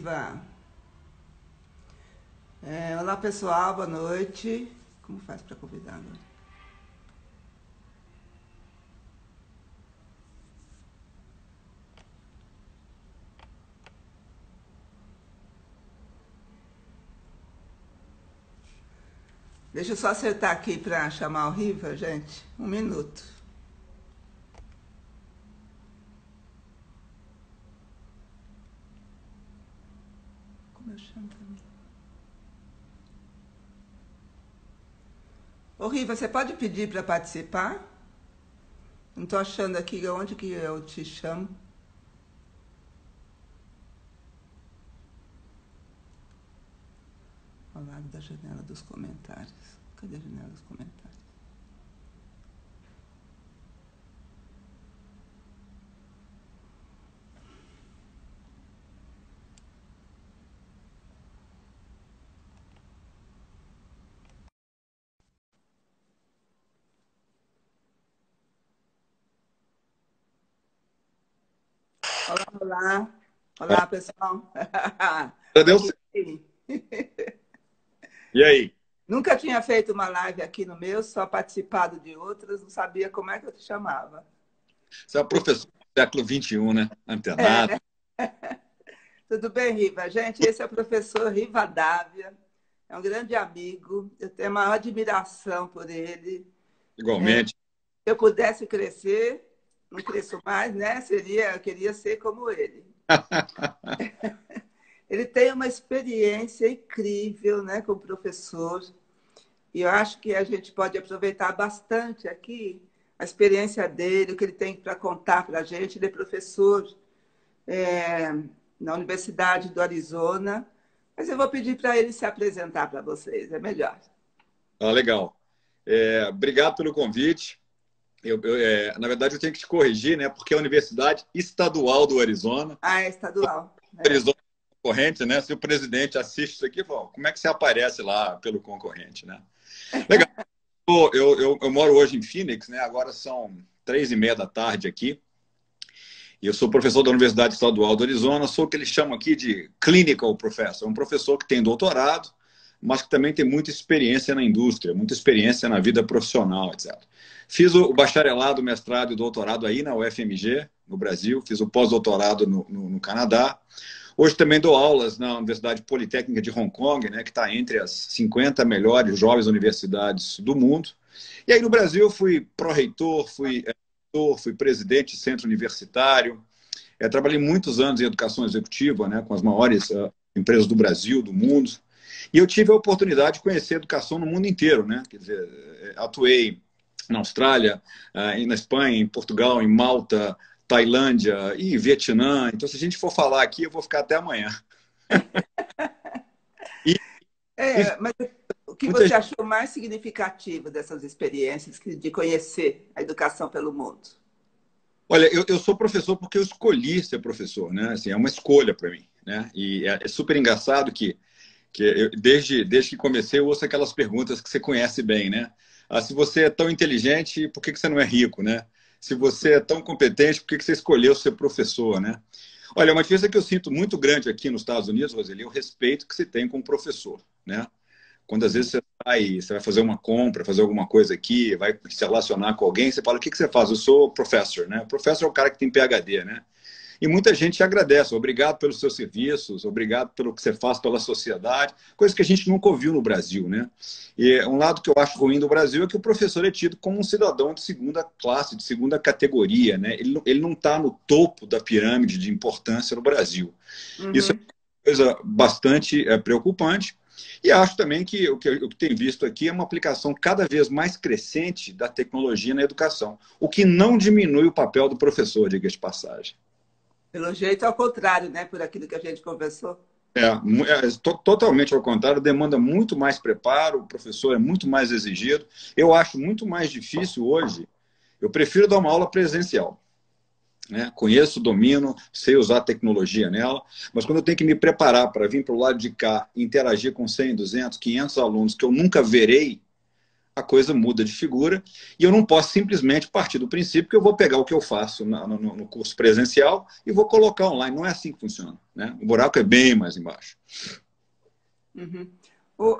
Riva. Olá, pessoal, boa noite. Como faz para convidar agora? Deixa eu só acertar aqui para chamar o Riva, gente. Um minuto. Como eu chamo também? Ô, Riva, você pode pedir para participar? Não estou achando aqui onde que eu te chamo. Ao lado da janela dos comentários. Cadê a janela dos comentários? Olá, olá. Olá, pessoal. Deu certo. Sim. E aí? Nunca tinha feito uma live aqui no meu, só participado de outras, não sabia como é que eu te chamava. Você é professor do século XXI, né? Antenado. É. Tudo bem, Riva? Gente, esse é o professor Rivadavia, é um grande amigo, eu tenho a maior admiração por ele. Igualmente. Se eu pudesse crescer, não cresço mais, né? Eu queria ser como ele. Ele tem uma experiência incrível, né, como professor, e eu acho que a gente pode aproveitar bastante aqui a experiência dele, o que ele tem para contar para a gente. Ele é professor na Universidade do Arizona, mas eu vou pedir para ele se apresentar para vocês, é melhor. Legal. Obrigado pelo convite. Na verdade, eu tenho que te corrigir, né? Porque é a Universidade Estadual do Arizona. Ah, é estadual. Arizona é concorrente, né? Se o presidente assiste isso aqui, fala, como é que você aparece lá pelo concorrente, né? Legal. Eu moro hoje em Phoenix, né? Agora são 3:30 da tarde aqui. E eu sou professor da Universidade Estadual do Arizona, sou o que eles chamam aqui de clinical professor, um professor que tem doutorado, mas que também tem muita experiência na indústria, muita experiência na vida profissional, etc. Fiz o bacharelado, mestrado e doutorado aí na UFMG, no Brasil, fiz o pós-doutorado no Canadá. Hoje também dou aulas na Universidade Politécnica de Hong Kong, né, que está entre as 50 melhores jovens universidades do mundo. E aí no Brasil eu fui pró-reitor, fui presidente de centro universitário, trabalhei muitos anos em educação executiva, né, com as maiores empresas do Brasil, do mundo, e eu tive a oportunidade de conhecer a educação no mundo inteiro, né? Quer dizer, atuei na Austrália, na Espanha, em Portugal, em Malta, Tailândia e Vietnã. Então, se a gente for falar aqui, eu vou ficar até amanhã. Mas o que Muita você gente... achou mais significativo dessas experiências de conhecer a educação pelo mundo? Olha, eu sou professor porque eu escolhi ser professor, né? Assim, é uma escolha para mim, né? E é super engraçado que desde que comecei eu ouço aquelas perguntas que você conhece bem, né? Se você é tão inteligente, por que você não é rico, né? Se você é tão competente, por que você escolheu ser professor, né? Olha, uma diferença que eu sinto muito grande aqui nos Estados Unidos, Roseli, é o respeito que se tem com o professor, né? Quando às vezes você vai fazer uma compra, fazer alguma coisa aqui, vai se relacionar com alguém, você fala, o que você faz? Eu sou professor, né? O professor é o cara que tem PhD, né? E muita gente te agradece. Obrigado pelos seus serviços, obrigado pelo que você faz pela sociedade, coisa que a gente nunca ouviu no Brasil, né? E um lado que eu acho ruim do Brasil é que o professor é tido como um cidadão de segunda classe, de segunda categoria, né? Ele não está no topo da pirâmide de importância no Brasil. Isso é Uhum. uma coisa bastante preocupante. E acho também que o que tem visto aqui é uma aplicação cada vez mais crescente da tecnologia na educação, o que não diminui o papel do professor, diga de passagem. Pelo jeito, ao contrário, né? Por aquilo que a gente conversou. Totalmente ao contrário, demanda muito mais preparo, o professor é muito mais exigido. Eu acho muito mais difícil hoje, eu prefiro dar uma aula presencial. Né? Conheço, domino, sei usar tecnologia nela, mas quando eu tenho que me preparar para vir para o lado de cá, interagir com 100, 200, 500 alunos que eu nunca verei, a coisa muda de figura e eu não posso simplesmente partir do princípio que eu vou pegar o que eu faço no curso presencial e vou colocar online. Não é assim que funciona, né? O buraco é bem mais embaixo. Uhum.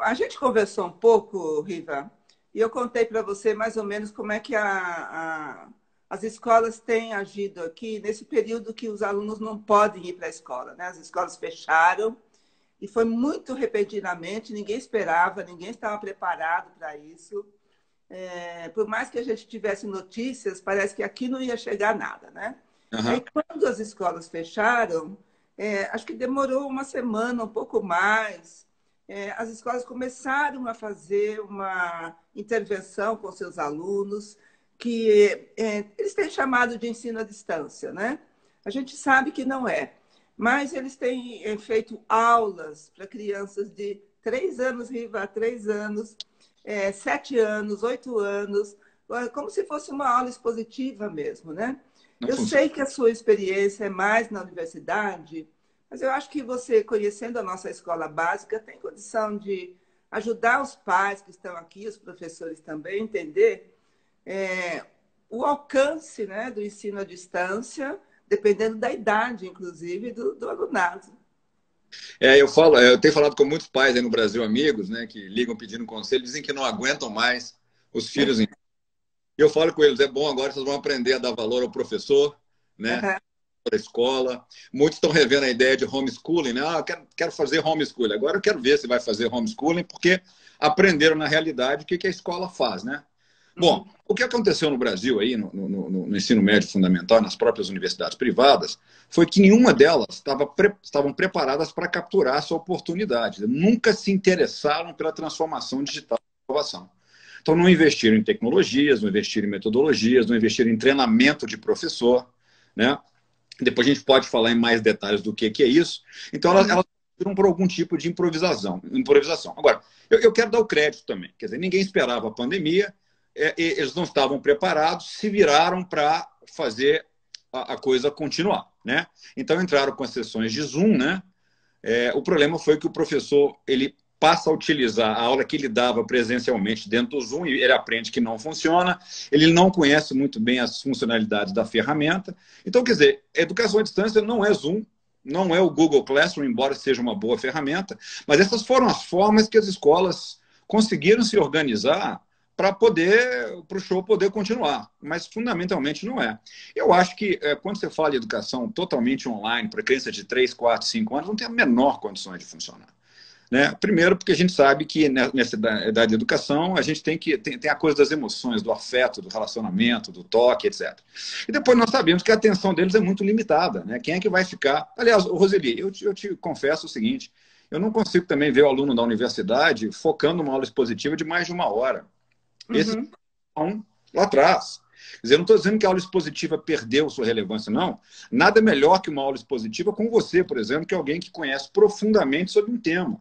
A gente conversou um pouco, Riva, e eu contei para você mais ou menos como é que as escolas têm agido aqui nesse período que os alunos não podem ir para a escola, né? As escolas fecharam e foi muito repentinamente, ninguém esperava, ninguém estava preparado para isso. Por mais que a gente tivesse notícias, parece que aqui não ia chegar nada, né? Uhum. Aí, quando as escolas fecharam, acho que demorou uma semana, um pouco mais, as escolas começaram a fazer uma intervenção com seus alunos, que eles têm chamado de ensino à distância, né? A gente sabe que não é, mas eles têm feito aulas para crianças de 3 anos, Riva, 3 anos, 7 anos, 8 anos, como se fosse uma aula expositiva mesmo, né? Não Eu funciona. sei que a sua experiência é mais na universidade, mas eu acho que você, conhecendo a nossa escola básica, tem condição de ajudar os pais que estão aqui, os professores também, a entender o alcance, né, do ensino à distância, dependendo da idade, inclusive, do alunado. Eu tenho falado com muitos pais aí no Brasil, amigos, né, que ligam pedindo conselho, dizem que não aguentam mais os filhos. Eu falo com eles, é bom, agora vocês vão aprender a dar valor ao professor, né? Uhum. Para a escola. Muitos estão revendo a ideia de homeschooling, né? Ah, quero fazer homeschooling. Agora eu quero ver se vai fazer homeschooling, porque aprenderam na realidade o que a escola faz, né? Bom, Uhum. o que aconteceu no Brasil aí, no ensino médio fundamental, nas próprias universidades privadas, foi que nenhuma delas estavam preparadas para capturar essa oportunidade. Nunca se interessaram pela transformação digital da inovação. Então, não investiram em tecnologias, não investiram em metodologias, não investiram em treinamento de professor, né? Depois a gente pode falar em mais detalhes do que é isso. Então, elas viram por algum tipo de improvisação. Agora, eu quero dar o crédito também. Quer dizer, ninguém esperava a pandemia, eles não estavam preparados, se viraram para fazer a coisa continuar, né? Então, entraram com as sessões de Zoom, né? O problema foi que o professor ele passa a utilizar a aula que ele dava presencialmente dentro do Zoom e ele aprende que não funciona, ele não conhece muito bem as funcionalidades da ferramenta. Então, quer dizer, a educação à distância não é Zoom, não é o Google Classroom, embora seja uma boa ferramenta, mas essas foram as formas que as escolas conseguiram se organizar para o show poder continuar, mas fundamentalmente não é. Eu acho que quando você fala de educação totalmente online para crianças de 3, 4, 5 anos, não tem a menor condições de funcionar. Né? Primeiro, porque a gente sabe que nessa idade de educação a gente tem a coisa das emoções, do afeto, do relacionamento, do toque, etc. E depois nós sabemos que a atenção deles é muito limitada. Né? Quem é que vai ficar? Aliás, Roseli, eu te confesso o seguinte, eu não consigo também ver o aluno da universidade focando numa aula expositiva de mais de 1 hora. Esses Uhum. estão lá atrás. Quer dizer, eu não estou dizendo que a aula expositiva perdeu sua relevância, não. Nada melhor que uma aula expositiva com você, por exemplo, que é alguém que conhece profundamente sobre um tema.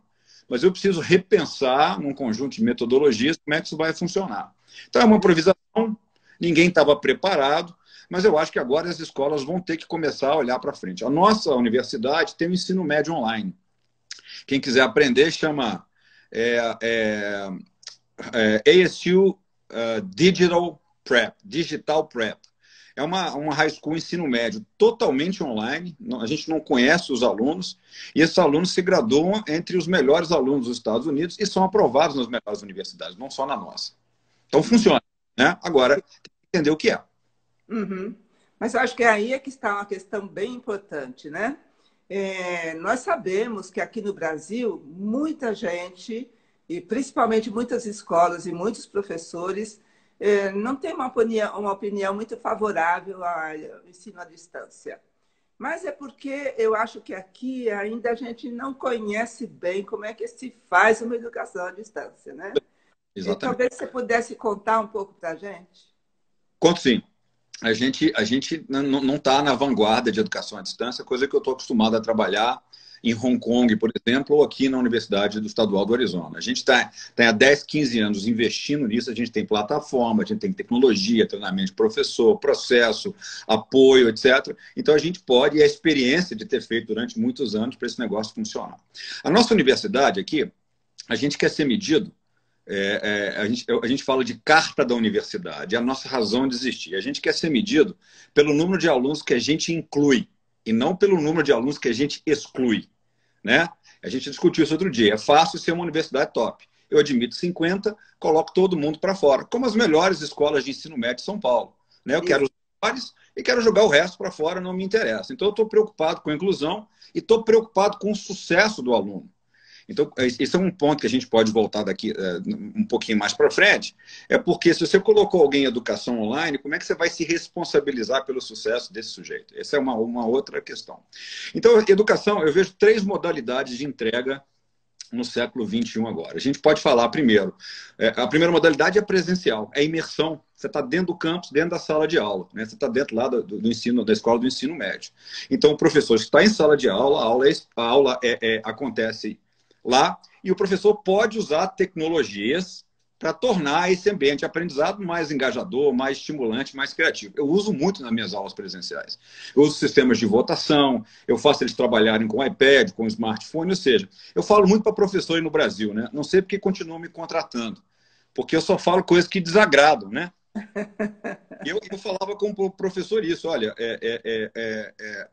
Mas eu preciso repensar num conjunto de metodologias como é que isso vai funcionar. Então, é uma improvisação, ninguém estava preparado, mas eu acho que agora as escolas vão ter que começar a olhar para frente. A nossa universidade tem o ensino médio online. Quem quiser aprender, chama ASU Digital Prep. É uma high school ensino médio totalmente online, a gente não conhece os alunos, e esses alunos se graduam entre os melhores alunos dos Estados Unidos e são aprovados nas melhores universidades, não só na nossa. Então funciona, né? Agora, tem que entender o que é. Uhum. Mas eu acho que aí é que está uma questão bem importante, né? Nós sabemos que aqui no Brasil, muita gente, e principalmente muitas escolas e muitos professores, não tem uma opinião muito favorável ao ensino à distância. Mas é porque eu acho que aqui ainda a gente não conhece bem como é que se faz uma educação à distância, né? E Exatamente. talvez você pudesse contar um pouco para a gente. Conto sim. A gente não está na vanguarda de educação à distância, coisa que eu estou acostumado a trabalhar em Hong Kong, por exemplo, ou aqui na Universidade do Estadual do Arizona. A gente está há 10, 15 anos investindo nisso, a gente tem plataforma, a gente tem tecnologia, treinamento de professor, processo, apoio, etc. Então a gente pode, e a experiência de ter feito durante muitos anos para esse negócio funcionar. A nossa universidade aqui, a gente quer ser medido A gente fala de carta da universidade, é a nossa razão de existir. A gente quer ser medido pelo número de alunos que a gente inclui e não pelo número de alunos que a gente exclui, né? A gente discutiu isso outro dia. É fácil ser uma universidade top. Eu admito 50, coloco todo mundo para fora, como as melhores escolas de ensino médio de São Paulo, né? Eu quero os melhores e quero jogar o resto para fora, não me interessa. Então, eu estou preocupado com a inclusão e estou preocupado com o sucesso do aluno. Então, esse é um ponto que a gente pode voltar daqui um pouquinho mais para frente, é porque se você colocou alguém em educação online, como é que você vai se responsabilizar pelo sucesso desse sujeito? Essa é uma outra questão. Então, educação, eu vejo 3 modalidades de entrega no século XXI agora. A gente pode falar primeiro, a primeira modalidade é presencial, é imersão. Você está dentro do campus, dentro da sala de aula, né? Você está dentro lá do ensino, da escola do ensino médio. Então, o professor está em sala de aula, a aula acontece lá, e o professor pode usar tecnologias para tornar esse ambiente de aprendizado mais engajador, mais estimulante, mais criativo. Eu uso muito nas minhas aulas presenciais. Eu uso sistemas de votação, eu faço eles trabalharem com iPad, com smartphone, ou seja, eu falo muito para professor aí no Brasil, né? Não sei porque continuam me contratando, porque eu só falo coisas que desagradam, né? Eu falava com o professor isso, olha,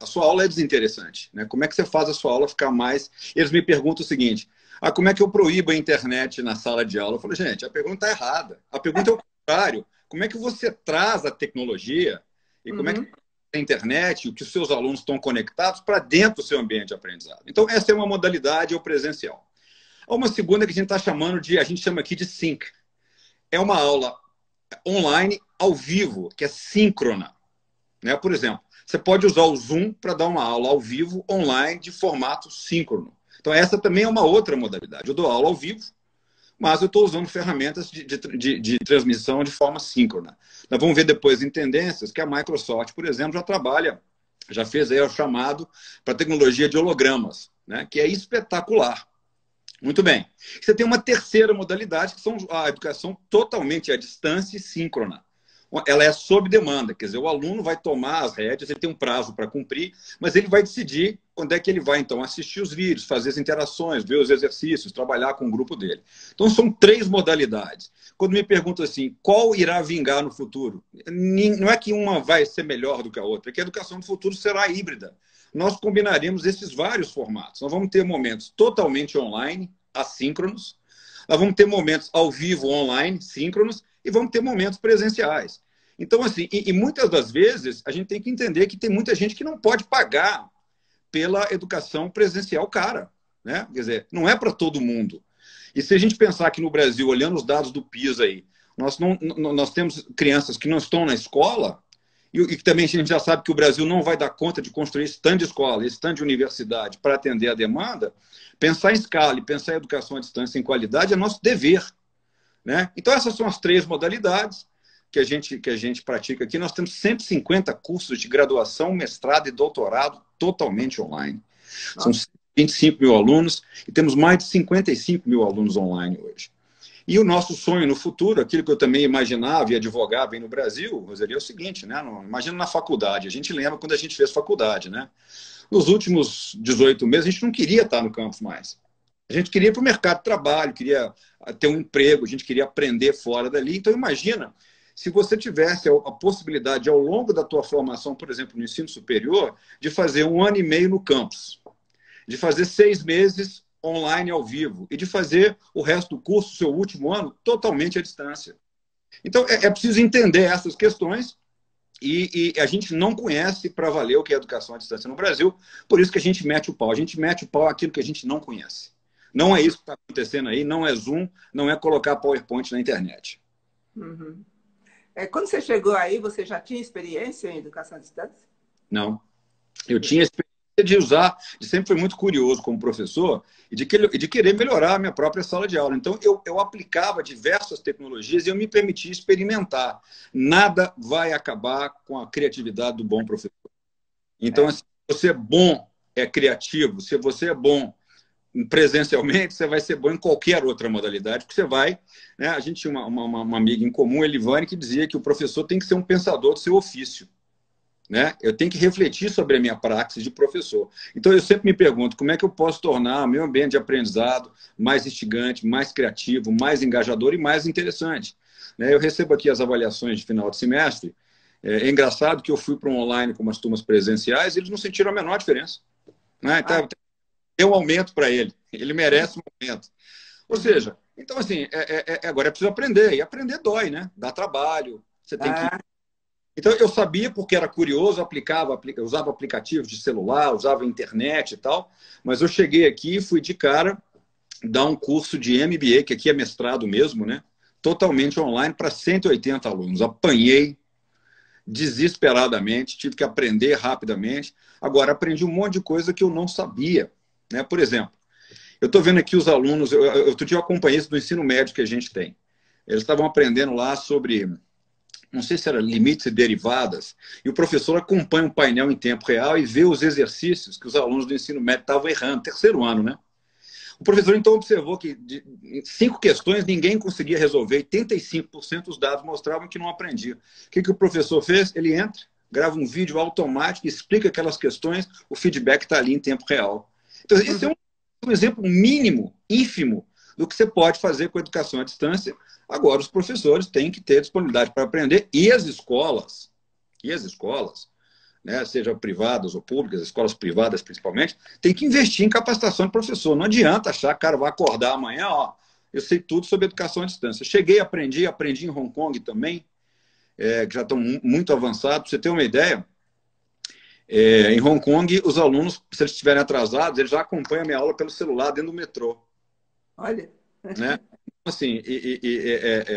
a sua aula é desinteressante, né? Como é que você faz a sua aula ficar mais... Eles me perguntam o seguinte, como é que eu proíbo a internet na sala de aula? Eu falo, gente, a pergunta está errada. A pergunta é o contrário. Como é que você traz a tecnologia e como é que a internet, o que os seus alunos estão conectados para dentro do seu ambiente de aprendizado? Então, essa é uma modalidade, é o presencial. Há uma segunda que a gente está chamando de, a gente chama aqui de sync. É uma aula online ao vivo, que é síncrona, né? Por exemplo, você pode usar o Zoom para dar uma aula ao vivo online de formato síncrono. Então, essa também é uma outra modalidade. Eu dou aula ao vivo, mas eu estou usando ferramentas de transmissão de forma síncrona. Nós vamos ver depois em tendências que a Microsoft, por exemplo, já fez aí o chamado para tecnologia de hologramas, né? Que é espetacular. Muito bem. Você tem uma terceira modalidade, que são a educação totalmente à distância e síncrona. Ela é sob demanda, quer dizer, o aluno vai tomar as rédeas, ele tem um prazo para cumprir, mas ele vai decidir quando é que ele vai, então, assistir os vídeos, fazer as interações, ver os exercícios, trabalhar com o grupo dele. Então, são 3 modalidades. Quando me perguntam assim, qual irá vingar no futuro? Não é que uma vai ser melhor do que a outra, é que a educação do futuro será híbrida. Nós combinaremos esses vários formatos. Nós vamos ter momentos totalmente online, assíncronos, nós vamos ter momentos ao vivo, online, síncronos, e vamos ter momentos presenciais. Então, assim, e muitas das vezes a gente tem que entender que tem muita gente que não pode pagar pela educação presencial cara, né? Quer dizer, não é para todo mundo. E se a gente pensar que no Brasil, olhando os dados do PISA aí, nós temos crianças que não estão na escola, e também a gente já sabe que o Brasil não vai dar conta de construir stand de escola, stand de universidade para atender a demanda, pensar em escala e pensar em educação à distância em qualidade é nosso dever, né? Então, essas são as 3 modalidades que a gente pratica aqui. Nós temos 150 cursos de graduação, mestrado e doutorado totalmente online. São 25 mil alunos e temos mais de 55 mil alunos online hoje. E o nosso sonho no futuro, aquilo que eu também imaginava e advogava aí no Brasil, Roseli, é o seguinte, né? Imagina na faculdade. A gente lembra quando a gente fez faculdade, né? Nos últimos 18 meses, a gente não queria estar no campus mais. A gente queria ir para o mercado de trabalho, queria ter um emprego, a gente queria aprender fora dali. Então, imagina se você tivesse a possibilidade, ao longo da tua formação, por exemplo, no ensino superior, de fazer 1 ano e meio no campus, de fazer 6 meses online ao vivo e de fazer o resto do curso, seu último ano, totalmente à distância. Então, é preciso entender essas questões e a gente não conhece para valer o que é educação à distância no Brasil, por isso que a gente mete o pau. A gente mete o pau àquilo que a gente não conhece. Não é isso que está acontecendo aí, não é Zoom, não é colocar PowerPoint na internet. Uhum. Quando você chegou aí, você já tinha experiência em educação à distância? Não. Eu tinha experiência de usar, de sempre fui muito curioso como professor e de querer melhorar a minha própria sala de aula. Então, eu aplicava diversas tecnologias e eu me permitia experimentar. Nada vai acabar com a criatividade do bom professor. Então, se você é bom, é criativo, se você é bom presencialmente, você vai ser bom em qualquer outra modalidade, porque você vai... Né? A gente tinha uma amiga em comum, Elivane, que dizia que o professor tem que ser um pensador do seu ofício. né? Eu tenho que refletir sobre a minha praxis de professor. Então, eu sempre me pergunto como é que eu posso tornar o meu ambiente de aprendizado mais instigante, mais criativo, mais engajador e mais interessante. Né? Eu recebo aqui as avaliações de final de semestre. É engraçado que eu fui para um online com umas turmas presenciais e eles não sentiram a menor diferença. Né? Então, deu um aumento para ele. Ele merece um aumento. Ou seja, então, assim, agora é preciso aprender. E aprender dói, né? Dá trabalho. Você tem que... Então, eu sabia, porque era curioso, usava aplicativos de celular, usava internet e tal, mas eu cheguei aqui e fui de cara dar um curso de MBA, que aqui é mestrado mesmo, né? Totalmente online para 180 alunos. Apanhei desesperadamente, tive que aprender rapidamente. Agora, aprendi um monte de coisa que eu não sabia. Né? Por exemplo, eu estou vendo aqui os alunos, eu acompanhei isso do ensino médio que a gente tem. Eles estavam aprendendo lá sobre, não sei se era limites e derivadas, e o professor acompanha um painel em tempo real e vê os exercícios que os alunos do ensino médio estavam errando, terceiro ano, né? O professor então observou que de 5 questões ninguém conseguia resolver, e 85% dos dados mostravam que não aprendia. O que o professor fez? Ele entra, grava um vídeo automático, explica aquelas questões, o feedback está ali em tempo real. Então, esse é um exemplo mínimo, ínfimo, do que você pode fazer com a educação à distância. Agora, os professores têm que ter disponibilidade para aprender, e as escolas, né, sejam privadas ou públicas, escolas privadas principalmente, têm que investir em capacitação de professor. Não adianta achar que o cara vai acordar amanhã, ó, eu sei tudo sobre educação à distância. Cheguei, aprendi em Hong Kong também, que já estão muito avançados. Para você ter uma ideia, em Hong Kong, os alunos, se eles estiverem atrasados, eles já acompanham a minha aula pelo celular dentro do metrô. Olha. Né? Assim,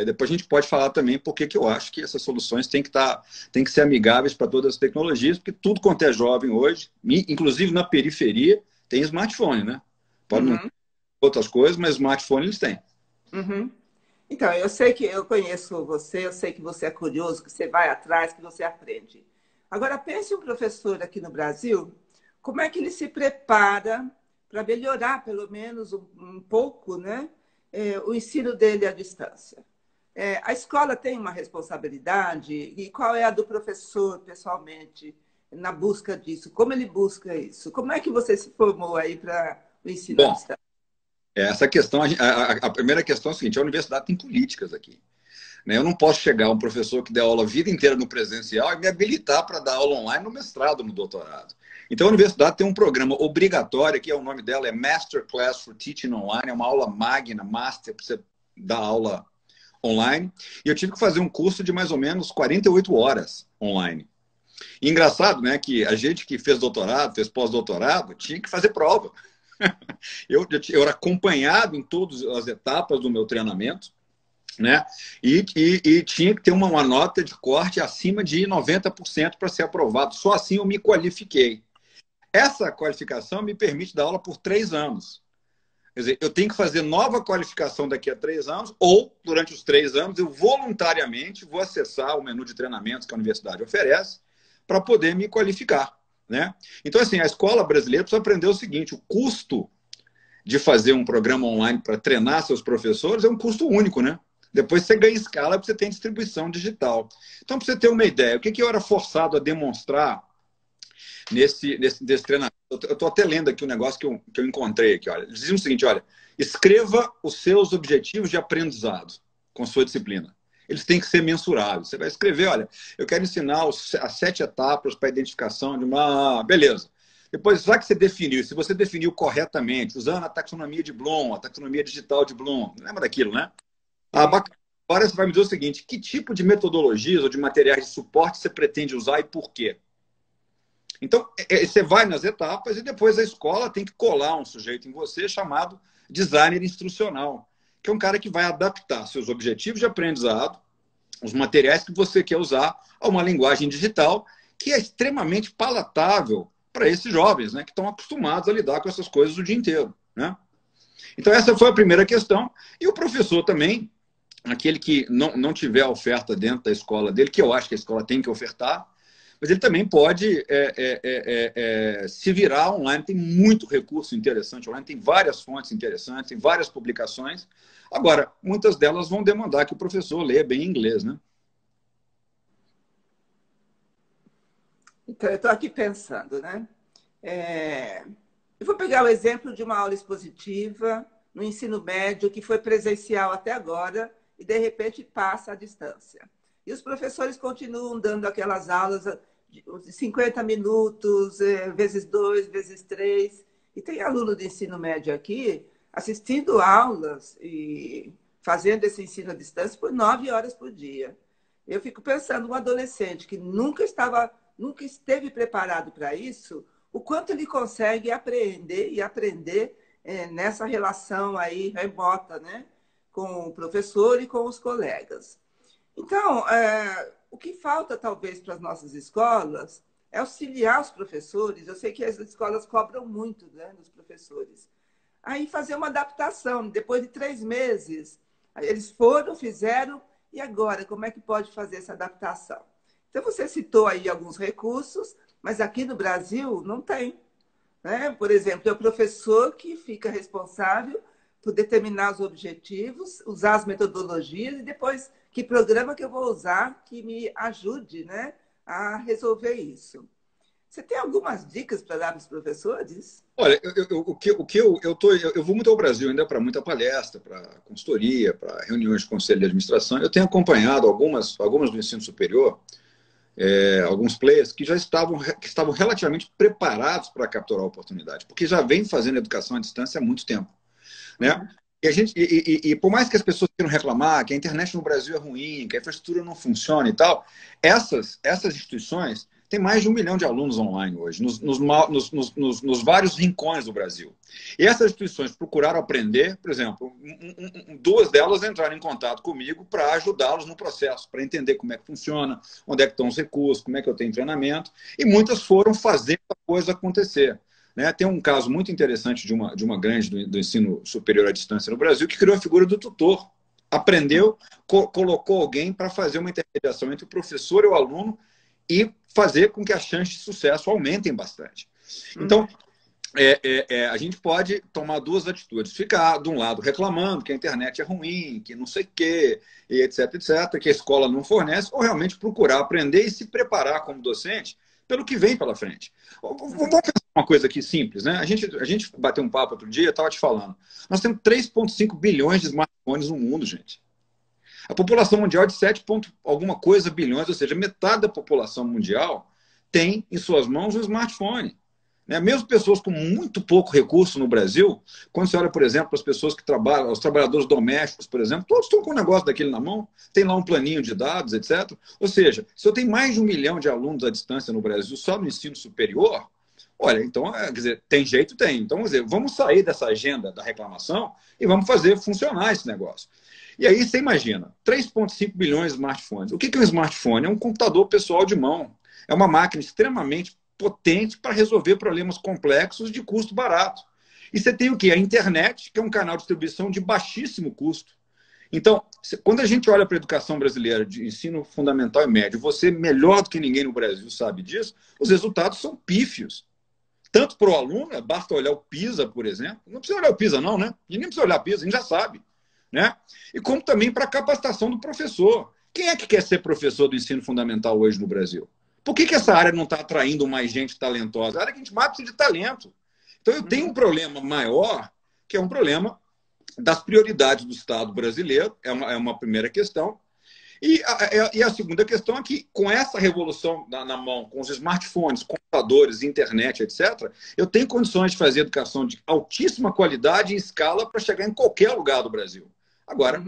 depois a gente pode falar também porque que eu acho que essas soluções têm que ser amigáveis para todas as tecnologias, porque tudo quanto é jovem hoje, inclusive na periferia, tem smartphone, né? Pode não ter outras coisas, mas smartphone eles têm. Então, eu sei que eu conheço você, eu sei que você é curioso, que você vai atrás, que você aprende. Agora, pense um professor aqui no Brasil, como é que ele se prepara para melhorar, pelo menos um pouco, né, o ensino dele à distância? A escola tem uma responsabilidade, e qual é a do professor, pessoalmente, na busca disso? Como ele busca isso? Como é que você se formou aí para o ensino à Bom, distância? essa questão, a primeira questão é a seguinte: a universidade tem políticas aqui. Né? Eu não posso chegar um professor que deu aula a vida inteira no presencial e me habilitar para dar aula online no mestrado, no doutorado. Então, a universidade tem um programa obrigatório, que é o nome dela é Master Class for Teaching Online, é uma aula magna, master, para você dar aula online. E eu tive que fazer um curso de mais ou menos 48 horas online. E engraçado, né, que a gente que fez doutorado, fez pós-doutorado, tinha que fazer prova. Eu era acompanhado em todas as etapas do meu treinamento, né? E tinha que ter uma nota de corte acima de 90% para ser aprovado. Só assim eu me qualifiquei. Essa qualificação me permite dar aula por 3 anos. Quer dizer, eu tenho que fazer nova qualificação daqui a 3 anos, ou, durante os 3 anos, eu voluntariamente vou acessar o menu de treinamentos que a universidade oferece para poder me qualificar. Né? Então, assim, a escola brasileira precisa aprender o seguinte: o custo de fazer um programa online para treinar seus professores é um custo único, né? Depois você ganha escala, você tem distribuição digital. Então, para você ter uma ideia, o que eu era forçado a demonstrar nesse treinamento? Eu estou até lendo aqui um negócio que eu encontrei aqui. Olha. Eles diziam o seguinte: olha, escreva os seus objetivos de aprendizado com sua disciplina. Eles têm que ser mensuráveis. Você vai escrever: olha, eu quero ensinar as 7 etapas para a identificação de uma... Beleza. Depois, já que você definiu, se você definiu corretamente, usando a taxonomia de Bloom, a taxonomia digital de Bloom, lembra daquilo, né? Agora você vai me dizer o seguinte: que tipo de metodologias ou de materiais de suporte você pretende usar e por quê? Então, você vai nas etapas e depois a escola tem que colar um sujeito em você chamado designer instrucional, que é um cara que vai adaptar seus objetivos de aprendizado, os materiais que você quer usar, a uma linguagem digital que é extremamente palatável para esses jovens, né, que estão acostumados a lidar com essas coisas o dia inteiro. Né? Então, essa foi a primeira questão. E o professor também, aquele que não tiver a oferta dentro da escola dele, que eu acho que a escola tem que ofertar, mas ele também pode se virar online. Tem muito recurso interessante online, tem várias fontes interessantes, tem várias publicações. Agora, muitas delas vão demandar que o professor leia bem inglês, né? Então, eu estou aqui pensando, né? Eu vou pegar o exemplo de uma aula expositiva no ensino médio que foi presencial até agora e, de repente, passa à distância. E os professores continuam dando aquelas aulas de 50 minutos, vezes 2, vezes 3. E tem aluno de ensino médio aqui assistindo aulas e fazendo esse ensino à distância por 9 horas por dia. Eu fico pensando, um adolescente que nunca esteve preparado para isso, o quanto ele consegue apreender e aprender nessa relação aí remota, né? Com o professor e com os colegas. Então, o que falta talvez para as nossas escolas é auxiliar os professores. Eu sei que as escolas cobram muito, né, dos professores. Aí fazer uma adaptação. Depois de 3 meses, eles foram, fizeram, e agora, como é que pode fazer essa adaptação? Então, você citou aí alguns recursos, mas aqui no Brasil não tem, né? Por exemplo, é o professor que fica responsável por determinar os objetivos, usar as metodologias e depois que programa que eu vou usar que me ajude, né, a resolver isso. Você tem algumas dicas para dar para os professores? Olha, eu vou muito ao Brasil ainda para muita palestra, para consultoria, para reuniões de conselho de administração. Eu tenho acompanhado algumas do ensino superior, alguns players que já estavam relativamente preparados para capturar a oportunidade, porque já vem fazendo educação à distância há muito tempo, né? E por mais que as pessoas queiram reclamar que a internet no Brasil é ruim, que a infraestrutura não funciona e tal, essas instituições têm mais de 1 milhão de alunos online hoje, nos vários rincões do Brasil. E essas instituições procuraram aprender, por exemplo, 2 delas entraram em contato comigo para ajudá-los no processo, para entender como é que funciona, onde é que estão os recursos, como é que eu tenho treinamento, e muitas foram fazendo a coisa acontecer. Né? Tem um caso muito interessante de uma grande do ensino superior à distância no Brasil que criou a figura do tutor. Aprendeu, colocou alguém para fazer uma intermediação entre o professor e o aluno e fazer com que as chances de sucesso aumentem bastante. Então, a gente pode tomar 2 atitudes. Ficar, de um lado, reclamando que a internet é ruim, que não sei o quê, e etc, que a escola não fornece, ou realmente procurar aprender e se preparar como docente pelo que vem pela frente. Vamos pensar uma coisa aqui simples, né? A gente bateu um papo outro dia, eu estava te falando. Nós temos 3,5 bilhões de smartphones no mundo, gente. A população mundial é de 7 alguma coisa bilhões, ou seja, metade da população mundial tem em suas mãos um smartphone. Né? Mesmo pessoas com muito pouco recurso no Brasil, quando você olha, por exemplo, as pessoas que trabalham, os trabalhadores domésticos, por exemplo, todos estão com um negócio daquele na mão, tem lá um planinho de dados, etc. Ou seja, se eu tenho mais de 1 milhão de alunos à distância no Brasil só no ensino superior, olha, então, quer dizer, tem jeito? Tem. Então, quer dizer, vamos sair dessa agenda da reclamação e vamos fazer funcionar esse negócio. E aí, você imagina, 3,5 bilhões de smartphones. O que é um smartphone? É um computador pessoal de mão. É uma máquina extremamente potente para resolver problemas complexos de custo barato. E você tem o quê? A internet, que é um canal de distribuição de baixíssimo custo. Então, quando a gente olha para a educação brasileira de ensino fundamental e médio, você, melhor do que ninguém no Brasil, sabe disso, os resultados são pífios. Tanto para o aluno, basta olhar o PISA, por exemplo. Não precisa olhar o PISA, não, né? Ninguém precisa olhar o PISA, a gente já sabe. Né? E como também para a capacitação do professor. Quem é que quer ser professor do ensino fundamental hoje no Brasil? Por que essa área não está atraindo mais gente talentosa? A área que a gente mais precisa de talento. Então, eu tenho um problema maior, que é um problema das prioridades do Estado brasileiro, é uma primeira questão. E a segunda questão é que, com essa revolução na mão, com os smartphones, computadores, internet, etc., eu tenho condições de fazer educação de altíssima qualidade em escala para chegar em qualquer lugar do Brasil. Agora,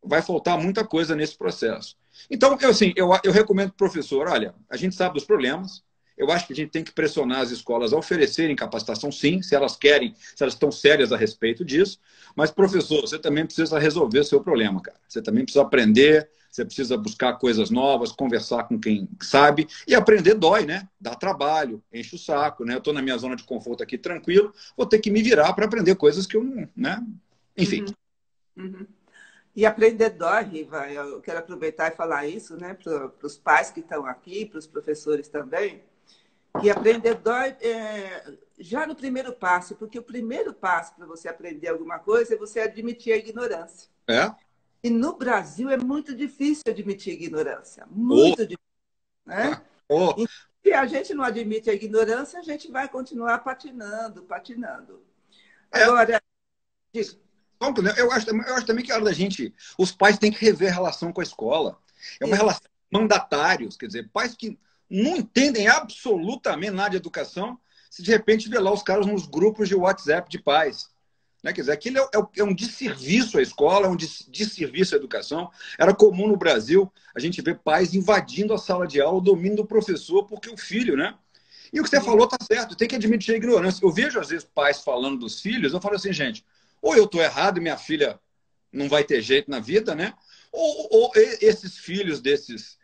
vai faltar muita coisa nesse processo. Então, eu recomendo para o professor, olha, a gente sabe dos problemas, eu acho que a gente tem que pressionar as escolas a oferecerem capacitação, sim, se elas querem, se elas estão sérias a respeito disso, mas, professor, você também precisa resolver o seu problema, cara. Você também precisa aprender, você precisa buscar coisas novas, conversar com quem sabe, e aprender dói, né? Dá trabalho, enche o saco, né? Eu estou na minha zona de conforto aqui, tranquilo, vou ter que me virar para aprender coisas que eu não, né? Enfim. E aprender dói, Riva, eu quero aproveitar e falar isso, né, para os pais que estão aqui, para os professores também, que aprender dói já no primeiro passo, porque o primeiro passo para você aprender alguma coisa é você admitir a ignorância. E no Brasil é muito difícil admitir ignorância, muito difícil, né? se a gente não admite a ignorância, a gente vai continuar patinando, patinando. É, Agora, diga. eu acho também que a hora da gente. Os pais têm que rever a relação com a escola. É uma relação de mandatários, quer dizer, pais que não entendem absolutamente nada de educação, se de repente vê lá os caras nos grupos de WhatsApp de pais. Né? Quer dizer, aquilo é um desserviço à escola, é um desserviço à educação. Era comum no Brasil a gente ver pais invadindo a sala de aula, o domínio do professor, porque o filho, né? E o que você falou tá certo, tem que admitir a ignorância. Eu vejo, às vezes, pais falando dos filhos, eu falo assim, gente, ou eu estou errado e minha filha não vai ter jeito na vida, né? Ou esses filhos desses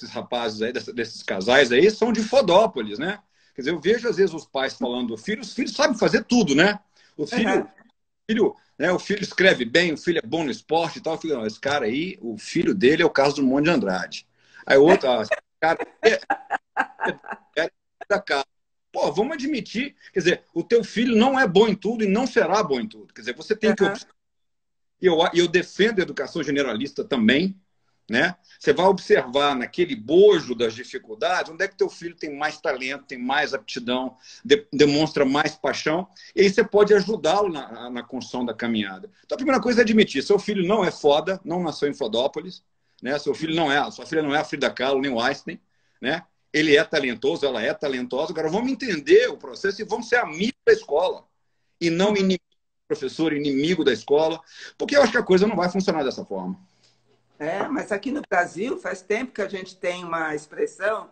rapazes aí, desses casais aí, são de Fodópolis, né? Quer dizer, eu vejo, às vezes, os pais falando do filho, os filhos sabem fazer tudo, né? O filho escreve bem, o filho é bom no esporte e tal. Eu fico, não, esse cara aí, o filho dele é o caso do Monte de Andrade. Aí o outro, esse cara é da casa. Pô, vamos admitir, quer dizer, o teu filho não é bom em tudo e não será bom em tudo. Quer dizer, você tem que observar. E eu defendo a educação generalista também, né? Você vai observar naquele bojo das dificuldades, onde é que teu filho tem mais talento, tem mais aptidão, demonstra mais paixão, e aí você pode ajudá-lo na construção da caminhada. Então, a primeira coisa é admitir, seu filho não é foda, não nasceu em Fodópolis, né? Sua filha não é a Frida Kahlo, nem o Einstein, né? Ele é talentoso, ela é talentosa. Agora, vamos entender o processo e vamos ser amigos da escola, e não inimigo do professor, inimigo da escola, porque eu acho que a coisa não vai funcionar dessa forma. Mas aqui no Brasil faz tempo que a gente tem uma expressão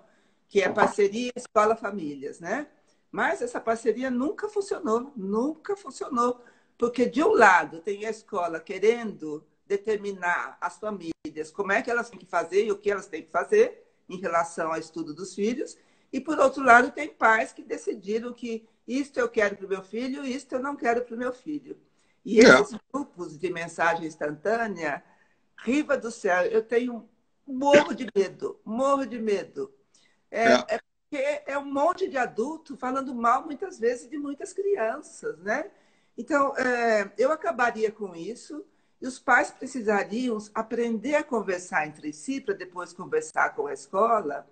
que é parceria escola-famílias, né? Mas essa parceria nunca funcionou, porque de um lado tem a escola querendo determinar às famílias como é que elas têm que fazer e o que elas têm que fazer em relação ao estudo dos filhos, e por outro lado tem pais que decidiram que isto eu quero para o meu filho, isto eu não quero para o meu filho. E esses grupos de mensagem instantânea, Riva do céu, eu tenho morro de medo, morro de medo. Porque é um monte de adulto falando mal, muitas vezes, de muitas crianças, né? Então, eu acabaria com isso e os pais precisariam aprender a conversar entre si para depois conversar com a escola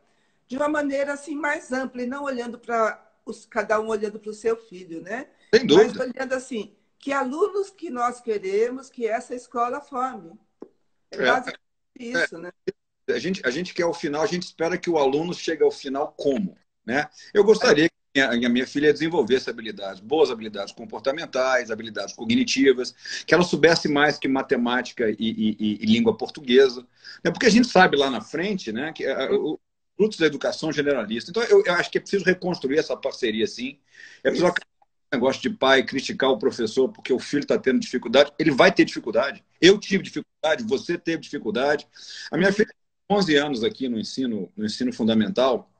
de uma maneira assim mais ampla e não olhando para cada um olhando para o seu filho, né? Sem dúvida. Mas olhando assim, que alunos que nós queremos que essa escola forme. É basicamente isso, né? A gente quer ao final, a gente espera que o aluno chegue ao final como, né? Eu gostaria que a minha filha desenvolvesse habilidades, boas habilidades comportamentais, habilidades cognitivas, que ela soubesse mais que matemática e língua portuguesa, né? Porque a gente sabe lá na frente, né, que os frutos da educação generalista. Então, eu acho que é preciso reconstruir essa parceria, sim. É preciso acabar com o negócio de pai criticar o professor porque o filho está tendo dificuldade. Ele vai ter dificuldade. Eu tive dificuldade, você teve dificuldade. A minha filha tem 11 anos aqui no ensino fundamental,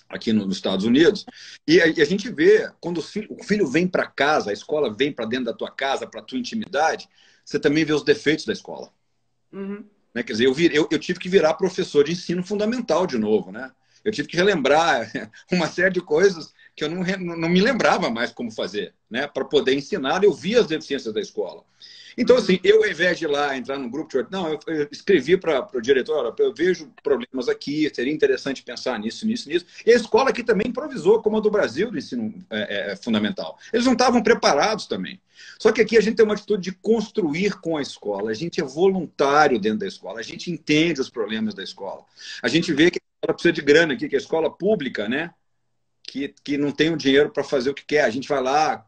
aqui nos Estados Unidos, e a gente vê, quando o filho vem para casa, a escola vem para dentro da tua casa, para a tua intimidade, você também vê os defeitos da escola. Né? Quer dizer, eu tive que virar professor de ensino fundamental de novo, né? Eu tive que relembrar uma série de coisas que eu não me lembrava mais como fazer, né? Para poder ensinar, eu via as deficiências da escola. Então, assim, eu, ao invés de ir lá entrar num grupo de... Não, eu escrevi para o diretor, olha, eu vejo problemas aqui, seria interessante pensar nisso, nisso, nisso. E a escola aqui também improvisou, como a do Brasil, do ensino fundamental. Eles não estavam preparados também. Só que aqui a gente tem uma atitude de construir com a escola. A gente é voluntário dentro da escola. A gente entende os problemas da escola. A gente vê que a escola precisa de grana aqui, que a escola pública, né? Que não tem o dinheiro para fazer o que quer. A gente vai lá,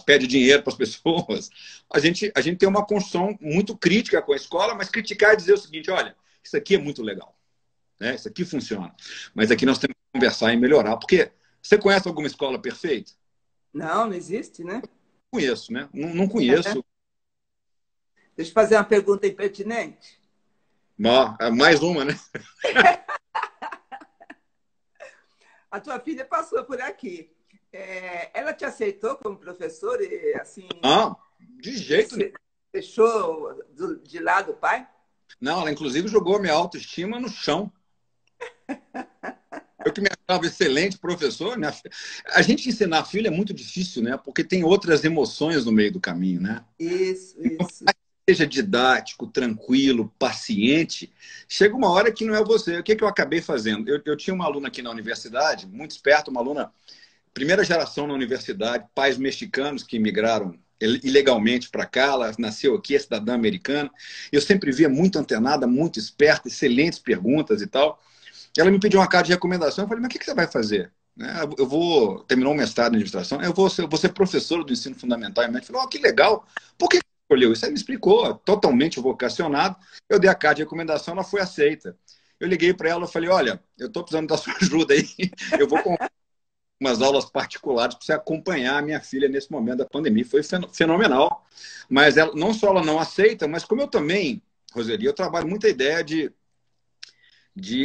pede dinheiro para as pessoas. A gente tem uma construção muito crítica com a escola, mas criticar é dizer o seguinte, olha, isso aqui é muito legal, né? Isso aqui funciona. Mas aqui nós temos que conversar e melhorar. Porque você conhece alguma escola perfeita? Não existe, né? Conheço, né? Não conheço. Deixa eu fazer uma pergunta impertinente. Mais uma, né? A tua filha passou por aqui. Ela te aceitou como professor e assim... Não, de jeito nenhum. Deixou de lado o pai? Não, ela inclusive jogou a minha autoestima no chão. Eu que me achava excelente professor, né? A gente ensinar a filha é muito difícil, né? Porque tem outras emoções no meio do caminho, né? Isso. seja didático, tranquilo, paciente, chega uma hora que não é você. O que, que eu acabei fazendo? Eu tinha uma aluna aqui na universidade, muito esperta, uma aluna, primeira geração na universidade, pais mexicanos que imigraram ilegalmente para cá, ela nasceu aqui, é cidadã americana. Eu sempre via muito antenada, muito esperta, excelentes perguntas e tal. Ela me pediu uma carta de recomendação, eu falei, mas o que, que você vai fazer? Eu vou terminar um mestrado em administração, eu vou ser professor do ensino fundamental. E a mãe falou, que legal, por que escolheu isso? Aí me explicou, totalmente vocacionado. Eu dei a carta de recomendação, ela foi aceita. Eu liguei para ela e falei, olha, eu estou precisando da sua ajuda aí, eu vou comprar umas aulas particulares para você acompanhar a minha filha nesse momento da pandemia. Foi fenomenal. Mas ela, não só ela não aceita, mas como eu também, Roseli, eu trabalho muito a ideia de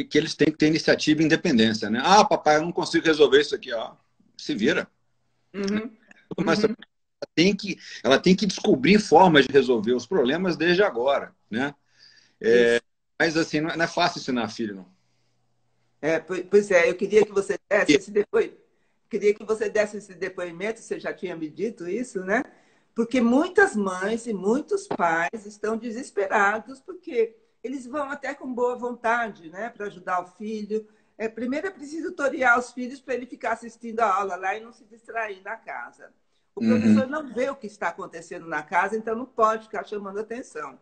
que eles têm que ter iniciativa e independência, né? Ah, papai, eu não consigo resolver isso aqui, ó. Se vira. Uhum. Mas ela tem que descobrir formas de resolver os problemas desde agora, né? Mas assim, não é fácil ensinar filho, não. Pois é, eu queria que você desse esse depoimento. Queria que você desse esse depoimento, você já tinha me dito isso, né? Porque muitas mães e muitos pais estão desesperados porque eles vão até com boa vontade, né, para ajudar o filho. Primeiro é preciso tutoriar os filhos para ele ficar assistindo a aula lá e não se distrair na casa. O professor não vê o que está acontecendo na casa, então não pode ficar chamando atenção.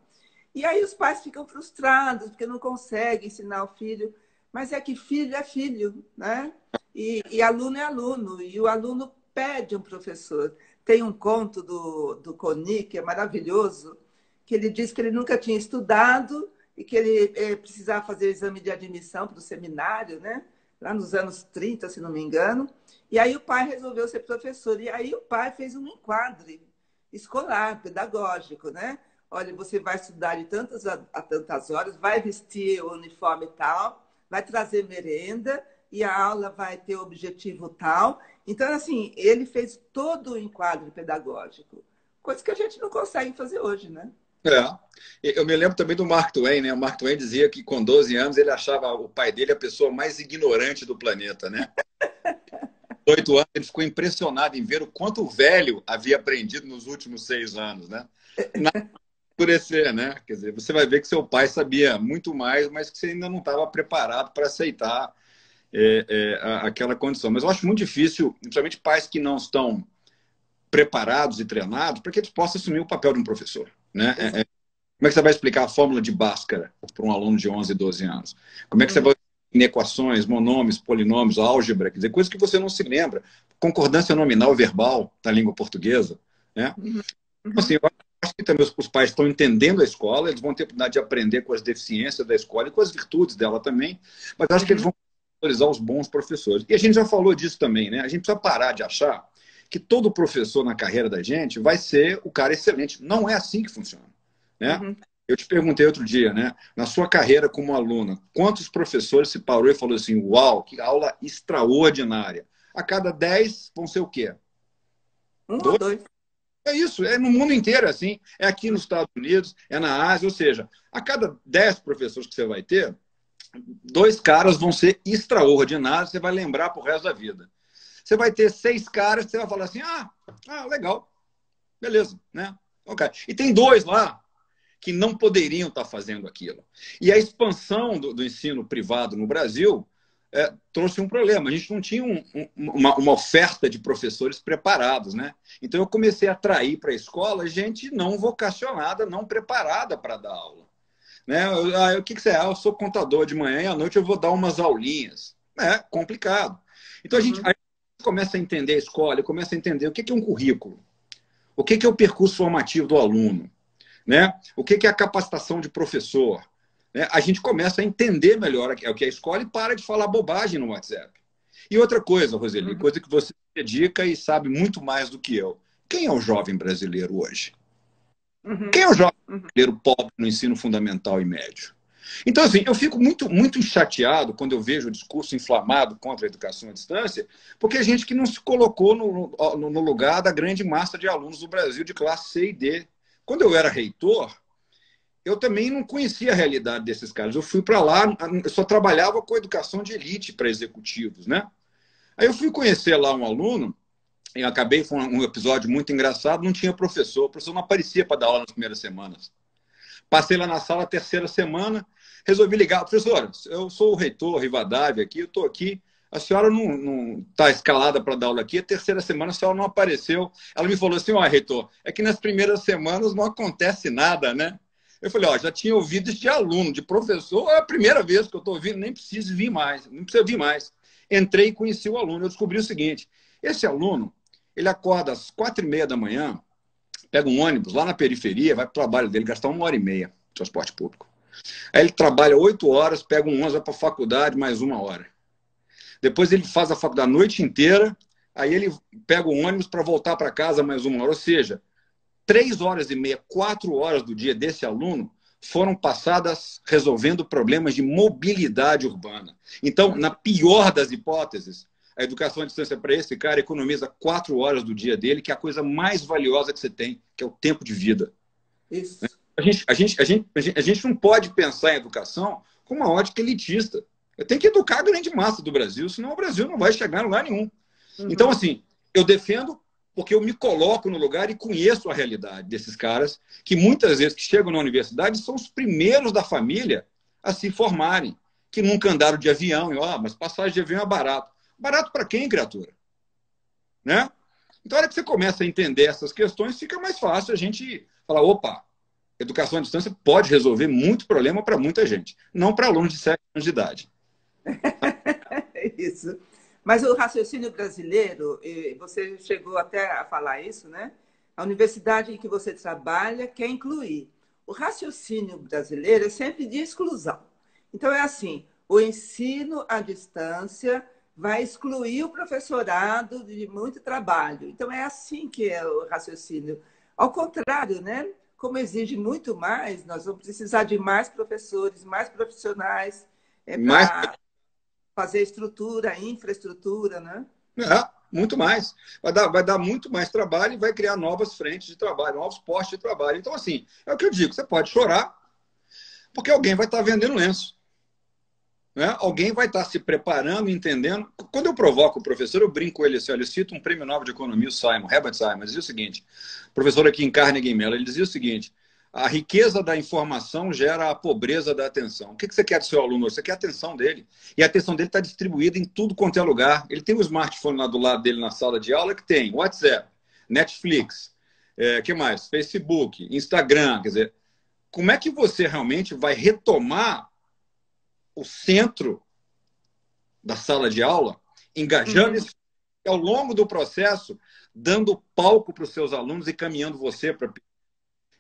E aí os pais ficam frustrados porque não conseguem ensinar o filho. Mas é que filho é filho, né? E aluno é aluno. E o aluno pede um professor. Tem um conto do Coni, que é maravilhoso, que ele diz que ele nunca tinha estudado e que ele precisava fazer o exame de admissão para o seminário, né? Lá nos anos 30, se não me engano. E aí o pai resolveu ser professor. E aí o pai fez um enquadre escolar, pedagógico, né? Olha, você vai estudar de tantas a tantas horas, vai vestir o uniforme tal, vai trazer merenda e a aula vai ter objetivo tal. Então, assim, ele fez todo o enquadro pedagógico, coisa que a gente não consegue fazer hoje, né? Eu me lembro também do Mark Twain, né? O Mark Twain dizia que com 12 anos ele achava o pai dele a pessoa mais ignorante do planeta, né? 8 anos ele ficou impressionado em ver o quanto o velho havia aprendido nos últimos 6 anos, né? Endurecer, né? Quer dizer, você vai ver que seu pai sabia muito mais, mas que você ainda não estava preparado para aceitar aquela condição. Mas eu acho muito difícil, principalmente pais que não estão preparados e treinados, para que eles possam assumir o papel de um professor, né? Como é que você vai explicar a fórmula de Bhaskara para um aluno de 11, 12 anos? Como é que você vai em equações, monômios, polinômios, álgebra, quer dizer, coisas que você não se lembra. Concordância nominal verbal da língua portuguesa, né? Assim, eu acho que também os pais estão entendendo a escola, eles vão ter a oportunidade de aprender com as deficiências da escola e com as virtudes dela também, mas eu acho que eles vão valorizar os bons professores. E a gente já falou disso também, né? A gente precisa parar de achar que todo professor na carreira da gente vai ser o cara excelente. Não é assim que funciona, né? Eu te perguntei outro dia, né? Na sua carreira como aluna, quantos professores se parou e falou assim, uau, que aula extraordinária. A cada 10 vão ser o quê? Um ou dois. É isso, é no mundo inteiro assim. É aqui nos Estados Unidos, é na Ásia, ou seja, a cada 10 professores que você vai ter, 2 caras vão ser extraordinários, você vai lembrar pro resto da vida. Você vai ter 6 caras, você vai falar assim, legal, beleza, né? Okay. E tem 2 lá que não poderiam estar fazendo aquilo. E a expansão do ensino privado no Brasil trouxe um problema. A gente não tinha uma oferta de professores preparados, né? Então eu comecei a atrair para a escola gente não vocacionada, não preparada para dar aula. Né? O que você é? Eu sou contador de manhã e à noite eu vou dar umas aulinhas. É complicado. Então a gente começa a entender a escola, começa a entender o que é um currículo, o que é o percurso formativo do aluno, né? O que é a capacitação de professor. Né? A gente começa a entender melhor o que é a escola e para de falar bobagem no WhatsApp. E outra coisa, Roseli, coisa que você dedica e sabe muito mais do que eu. Quem é o jovem brasileiro hoje? Quem é o jovem brasileiro pobre no ensino fundamental e médio? Então, assim, eu fico muito, muito chateado quando eu vejo o discurso inflamado contra a educação à distância, porque é gente que não se colocou no lugar da grande massa de alunos do Brasil de classe C e D. Quando eu era reitor, eu também não conhecia a realidade desses caras. Eu fui para lá, eu só trabalhava com educação de elite para executivos, né? Aí eu fui conhecer lá um aluno, e acabei, foi um episódio muito engraçado, não tinha professor, o professor não aparecia para dar aula nas primeiras semanas. Passei lá na sala a terceira semana, resolvi ligar. Professora, eu sou o reitor Rivadavia aqui, eu estou aqui. A senhora não está escalada para dar aula aqui. A terceira semana a senhora não apareceu. Ela me falou assim, ó, reitor, é que nas primeiras semanas não acontece nada, né? Eu falei, ó, já tinha ouvido isso de aluno, de professor, é a primeira vez que eu estou ouvindo, nem preciso vir mais, não precisa vir mais. Entrei e conheci o aluno. Eu descobri o seguinte, esse aluno, ele acorda às 4h30 da manhã, pega um ônibus lá na periferia, vai para o trabalho dele, gastar 1h30 de transporte público. Aí ele trabalha 8 horas, pega um ônibus, vai para a faculdade, mais 1 hora. Depois ele faz a faculdade a noite inteira, aí ele pega o ônibus para voltar para casa mais 1 hora. Ou seja, 3h30, 4 horas do dia desse aluno foram passadas resolvendo problemas de mobilidade urbana. Então, na pior das hipóteses, a educação à distância para esse cara economiza 4 horas do dia dele, que é a coisa mais valiosa que você tem, que é o tempo de vida. Isso. A gente não pode pensar em educação com uma ótica elitista. Tem que educar a grande massa do Brasil, senão o Brasil não vai chegar em lugar nenhum. Então, assim, eu defendo porque eu me coloco no lugar e conheço a realidade desses caras que muitas vezes que chegam na universidade são os primeiros da família a se formarem, que nunca andaram de avião. E, mas passagem de avião é barato. Barato para quem, criatura? Né? Então, a hora que você começa a entender essas questões, fica mais fácil a gente falar, opa, educação à distância pode resolver muito problema para muita gente, não para alunos de 7 anos de idade. Isso. Mas o raciocínio brasileiro, você chegou até a falar isso, né? A universidade em que você trabalha quer incluir. O raciocínio brasileiro é sempre de exclusão. Então, é assim, o ensino à distância vai excluir o professorado de muito trabalho. Então, é assim que é o raciocínio. Ao contrário, né? Como exige muito mais, nós vamos precisar de mais professores, mais profissionais para fazer estrutura, infraestrutura, né? Muito mais. Vai dar muito mais trabalho e vai criar novas frentes de trabalho, novos postos de trabalho. Então, assim, é o que eu digo, você pode chorar porque alguém vai estar vendendo lenço. Né? Alguém vai estar se preparando, entendendo. Quando eu provoco o professor, eu brinco com ele assim, olha, eu cito um prêmio Nobel de Economia, o Simon, Herbert Simon, dizia o seguinte, professor aqui em Carnegie Mellon, ele dizia o seguinte, a riqueza da informação gera a pobreza da atenção. O que você quer do seu aluno? Você quer a atenção dele. E a atenção dele está distribuída em tudo quanto é lugar. Ele tem um smartphone lá do lado dele na sala de aula que tem WhatsApp, Netflix, que mais? Facebook, Instagram. Quer dizer, como é que você realmente vai retomar o centro da sala de aula, engajando esse, ao longo do processo, dando palco para os seus alunos e caminhando você para...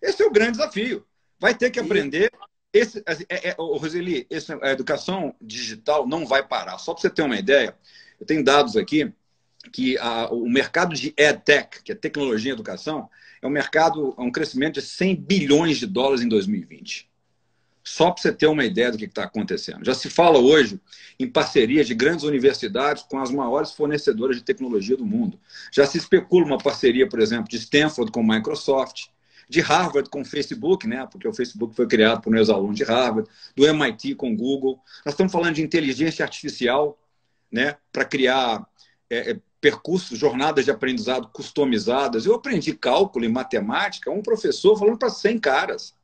Esse é o grande desafio. Vai ter que aprender. Roseli, a educação digital não vai parar. Só para você ter uma ideia, eu tenho dados aqui que o mercado de EdTech, que é tecnologia e educação, é um crescimento de 100 bilhões de dólares em 2020. Só para você ter uma ideia do que está acontecendo. Já se fala hoje em parcerias de grandes universidades com as maiores fornecedoras de tecnologia do mundo. Já se especula uma parceria, por exemplo, de Stanford com Microsoft, de Harvard com o Facebook, né? Porque o Facebook foi criado por meus alunos de Harvard, do MIT com o Google. Nós estamos falando de inteligência artificial, né? Para criar percursos, jornadas de aprendizado customizadas. Eu aprendi cálculo e matemática, um professor falando para 100 caras.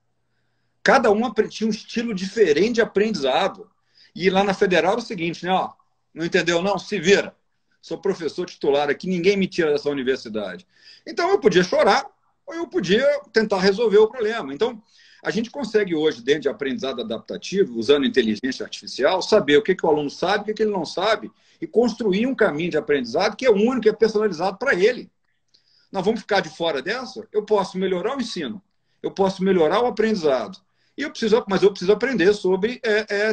Cada um tinha um estilo diferente de aprendizado. E lá na Federal era o seguinte, né? Ó, não entendeu não? Se vira. Sou professor titular aqui, ninguém me tira dessa universidade. Então eu podia chorar, ou eu podia tentar resolver o problema. Então, a gente consegue hoje, dentro de aprendizado adaptativo, usando inteligência artificial, saber o que o aluno sabe, o que ele não sabe, e construir um caminho de aprendizado que é único, que é personalizado para ele. Nós vamos ficar de fora dessa? Eu posso melhorar o ensino, eu posso melhorar o aprendizado, mas eu preciso aprender sobre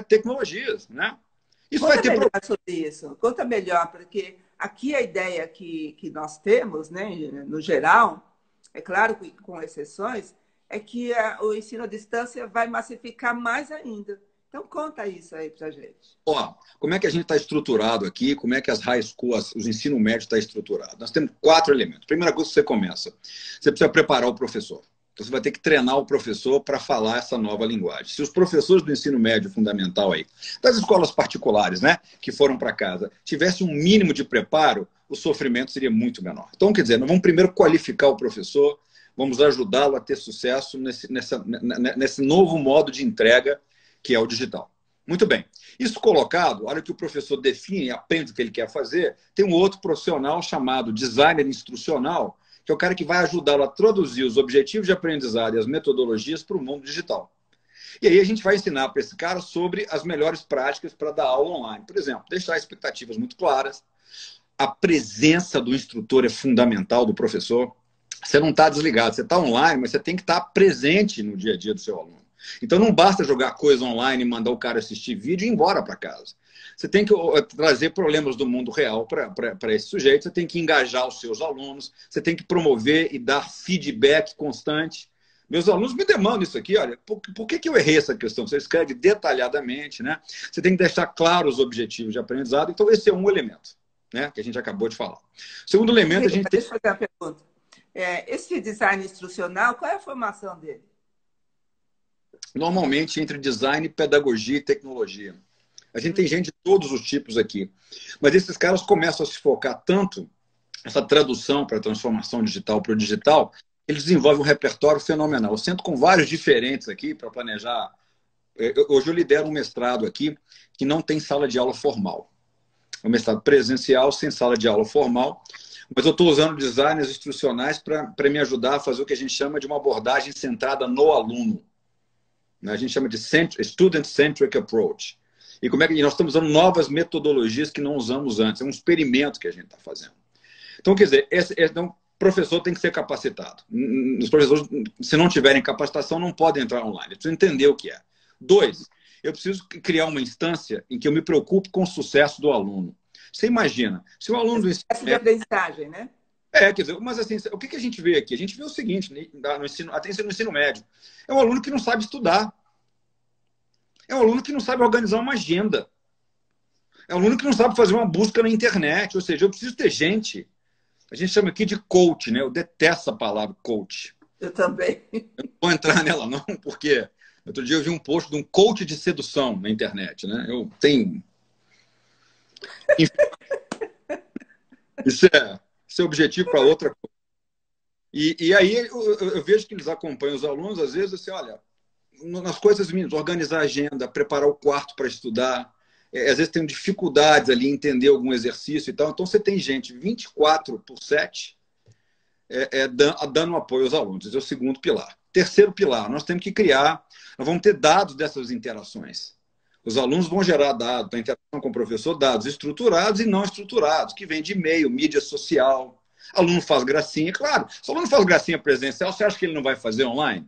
tecnologias. Né? Isso vai ter melhor sobre isso. Conta melhor, porque aqui a ideia que nós temos, né, no geral, é claro que com exceções, é que o ensino à distância vai massificar mais ainda. Então, conta isso aí pra gente. Como é que a gente está estruturado aqui? Como é que as high schools, os ensino médio está estruturado? Nós temos 4 elementos. Primeira coisa que você começa, você precisa preparar o professor. Então, você vai ter que treinar o professor para falar essa nova linguagem. Se os professores do ensino médio fundamental aí, das escolas particulares, né, que foram para casa, tivessem um mínimo de preparo, o sofrimento seria muito menor. Então, quer dizer, nós vamos primeiro qualificar o professor, vamos ajudá-lo a ter sucesso nesse novo modo de entrega que é o digital. Muito bem. Isso colocado, a hora que o professor define e aprende o que ele quer fazer, tem um outro profissional chamado designer instrucional, que é o cara que vai ajudá-lo a traduzir os objetivos de aprendizado e as metodologias para o mundo digital. E aí a gente vai ensinar para esse cara sobre as melhores práticas para dar aula online. Por exemplo, deixar expectativas muito claras. A presença do instrutor é fundamental, do professor. Você não está desligado, você está online, mas você tem que estar presente no dia a dia do seu aluno. Então não basta jogar coisa online e mandar o cara assistir vídeo e ir embora para casa. Você tem que trazer problemas do mundo real para esse sujeito, você tem que engajar os seus alunos, você tem que promover e dar feedback constante. Meus alunos me demandam isso aqui, olha, por que eu errei essa questão? Você escreve detalhadamente, né? Você tem que deixar claros os objetivos de aprendizado. Então esse é um elemento, né, que a gente acabou de falar. Segundo elemento, a gente tem... Deixa eu fazer uma pergunta. Esse design instrucional, qual é a formação dele? Normalmente entre design, pedagogia e tecnologia. A gente tem gente de todos os tipos aqui. Mas esses caras começam a se focar tanto essa tradução para a transformação digital para o digital, eles desenvolvem um repertório fenomenal. Eu sento com vários diferentes aqui para planejar. Hoje eu lidero um mestrado aqui que não tem sala de aula formal. É um mestrado presencial, sem sala de aula formal. Mas eu estou usando designers instrucionais para me ajudar a fazer o que a gente chama de uma abordagem centrada no aluno. A gente chama de Student-Centric Approach. E nós estamos usando novas metodologias que não usamos antes. É um experimento que a gente está fazendo. Então, quer dizer, o professor tem que ser capacitado. Os professores, se não tiverem capacitação, não podem entrar online. Eles precisam entender o que é. 2, eu preciso criar uma instância em que eu me preocupe com o sucesso do aluno. Você imagina, se o aluno... Essa de aprendizagem, né? Quer dizer, mas assim, o que a gente vê aqui? A gente vê o seguinte, até no ensino médio. É um aluno que não sabe estudar. É um aluno que não sabe organizar uma agenda. É um aluno que não sabe fazer uma busca na internet. Ou seja, eu preciso ter gente. A gente chama aqui de coach, né? Eu detesto a palavra coach. Eu também. Eu não vou entrar nela não, porque outro dia eu vi um post de um coach de sedução na internet, né? Eu tenho... Isso é objetivo para outra coisa. E aí eu vejo que eles acompanham os alunos, às vezes, assim, olha, nas coisas mínimas, organizar a agenda, preparar o quarto para estudar. Às vezes tem dificuldades ali em entender algum exercício e tal. Então você tem gente 24/7 dando apoio aos alunos. Esse é o segundo pilar. Terceiro pilar, nós temos que criar, nós vamos ter dados dessas interações. Os alunos vão gerar dados da interação com o professor, dados estruturados e não estruturados, que vem de e-mail, mídia social. Aluno faz gracinha, claro. Se o aluno faz gracinha presencial, você acha que ele não vai fazer online?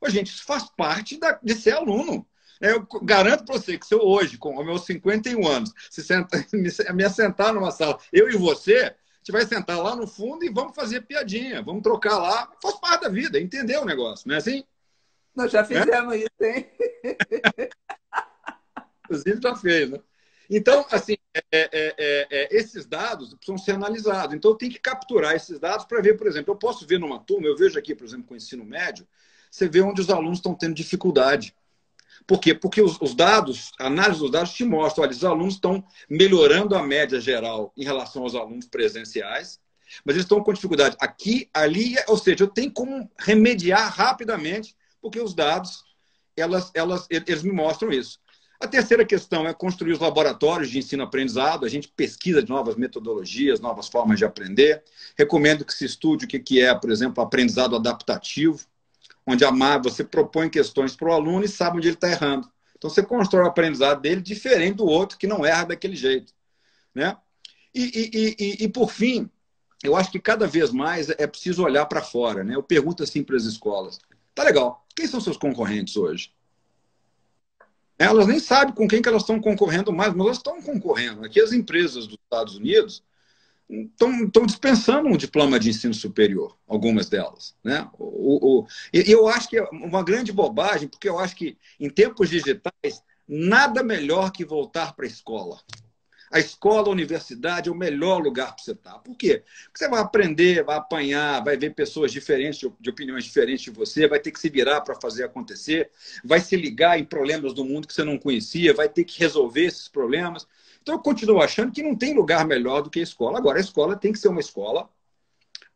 Ô, gente, isso faz parte de ser aluno. Eu garanto para você que se eu hoje, com os meus 51 anos, me assentar numa sala, eu e você, a gente vai sentar lá no fundo e vamos fazer piadinha, vamos trocar lá. Faz parte da vida, entender o negócio, não é assim? Nós já fizemos isso, hein? Inclusive já fez, né? Então, assim, esses dados precisam ser analisados. Então, eu tenho que capturar esses dados para ver, por exemplo, eu posso ver numa turma, eu vejo aqui, por exemplo, com o ensino médio, você vê onde os alunos estão tendo dificuldade. Por quê? Porque os dados, a análise dos dados te mostra, olha, os alunos estão melhorando a média geral em relação aos alunos presenciais, mas eles estão com dificuldade aqui, ali, ou seja, eu tenho como remediar rapidamente, porque os dados, eles me mostram isso. A terceira questão é construir os laboratórios de ensino-aprendizado. A gente pesquisa de novas metodologias, novas formas de aprender. Recomendo que se estude o que é, por exemplo, aprendizado adaptativo, onde você propõe questões para o aluno e sabe onde ele está errando. Então, você constrói o aprendizado dele diferente do outro que não erra daquele jeito, né? E por fim, eu acho que cada vez mais é preciso olhar para fora, né? Eu pergunto assim para as escolas. Tá legal, quem são seus concorrentes hoje? Elas nem sabem com quem que elas estão concorrendo mais, mas elas estão concorrendo. Aqui as empresas dos Estados Unidos estão dispensando um diploma de ensino superior, algumas delas, né? Eu acho que é uma grande bobagem, porque eu acho que, em tempos digitais, nada melhor que voltar para a escola. A escola, a universidade é o melhor lugar para você estar. Por quê? Porque você vai aprender, vai apanhar, vai ver pessoas diferentes, de opiniões diferentes de você, vai ter que se virar para fazer acontecer, vai se ligar em problemas do mundo que você não conhecia, vai ter que resolver esses problemas. Então, eu continuo achando que não tem lugar melhor do que a escola. Agora, a escola tem que ser uma escola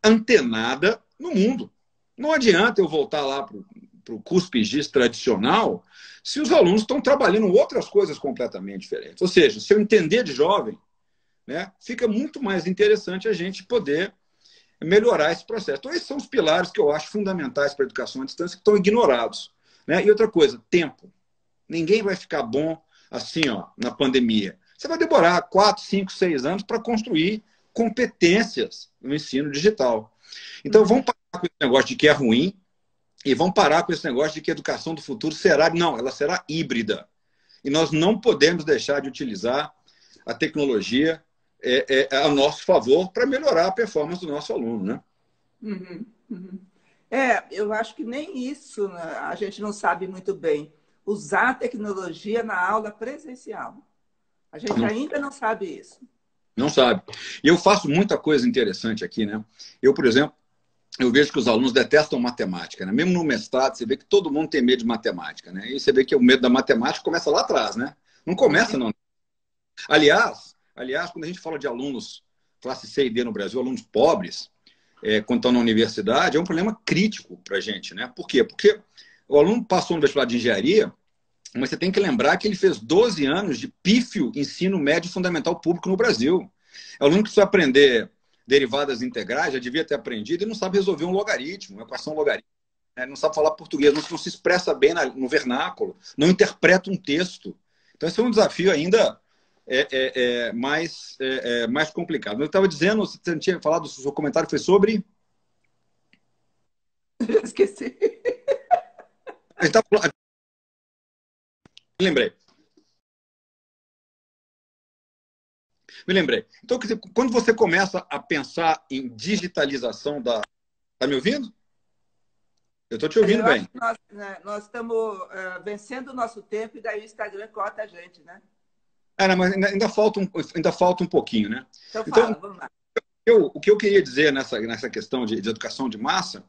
antenada no mundo. Não adianta eu voltar lá para o cuspigis tradicional se os alunos estão trabalhando outras coisas completamente diferentes. Ou seja, se eu entender de jovem, né, fica muito mais interessante a gente poder melhorar esse processo. Então, esses são os pilares que eu acho fundamentais para a educação à distância que estão ignorados. Né? E outra coisa, tempo. Ninguém vai ficar bom assim, ó, na pandemia. Você vai demorar 4, 5, 6 anos para construir competências no ensino digital. Então, vamos parar com esse negócio de que é ruim e vamos parar com esse negócio de que a educação do futuro será... Não, ela será híbrida. E nós não podemos deixar de utilizar a tecnologia a nosso favor para melhorar a performance do nosso aluno, né? Uhum, uhum. Eu acho que nem isso, né, a gente não sabe muito bem. Usar a tecnologia na aula presencial. A gente ainda não sabe isso. Não sabe. E eu faço muita coisa interessante aqui, né? Eu, por exemplo, eu vejo que os alunos detestam matemática, né? Mesmo no mestrado, você vê que todo mundo tem medo de matemática, né? E você vê que o medo da matemática começa lá atrás, né? Não começa, não. Aliás, quando a gente fala de alunos classe C e D no Brasil, alunos pobres, quando estão na universidade, é um problema crítico para a gente, né? Por quê? Porque o aluno passou no vestibular de engenharia, mas você tem que lembrar que ele fez 12 anos de pífio ensino médio fundamental público no Brasil. É o aluno que precisa aprender derivadas integrais, já devia ter aprendido e não sabe resolver um logaritmo, uma equação logarítmica. Não sabe falar português, não se expressa bem no vernáculo, não interpreta um texto. Então, esse é um desafio ainda mais complicado. Eu estava dizendo, você tinha falado, o seu comentário foi sobre... Eu esqueci. A gente tá... Me lembrei. Então, quando você começa a pensar em digitalização da... Está me ouvindo? Eu estou te ouvindo Eu bem. acho que nós estamos vencendo o nosso tempo e daí o Instagram corta a gente, né? Não, mas ainda falta um pouquinho, né? Então, vamos lá. O que eu queria dizer nessa questão de educação de massa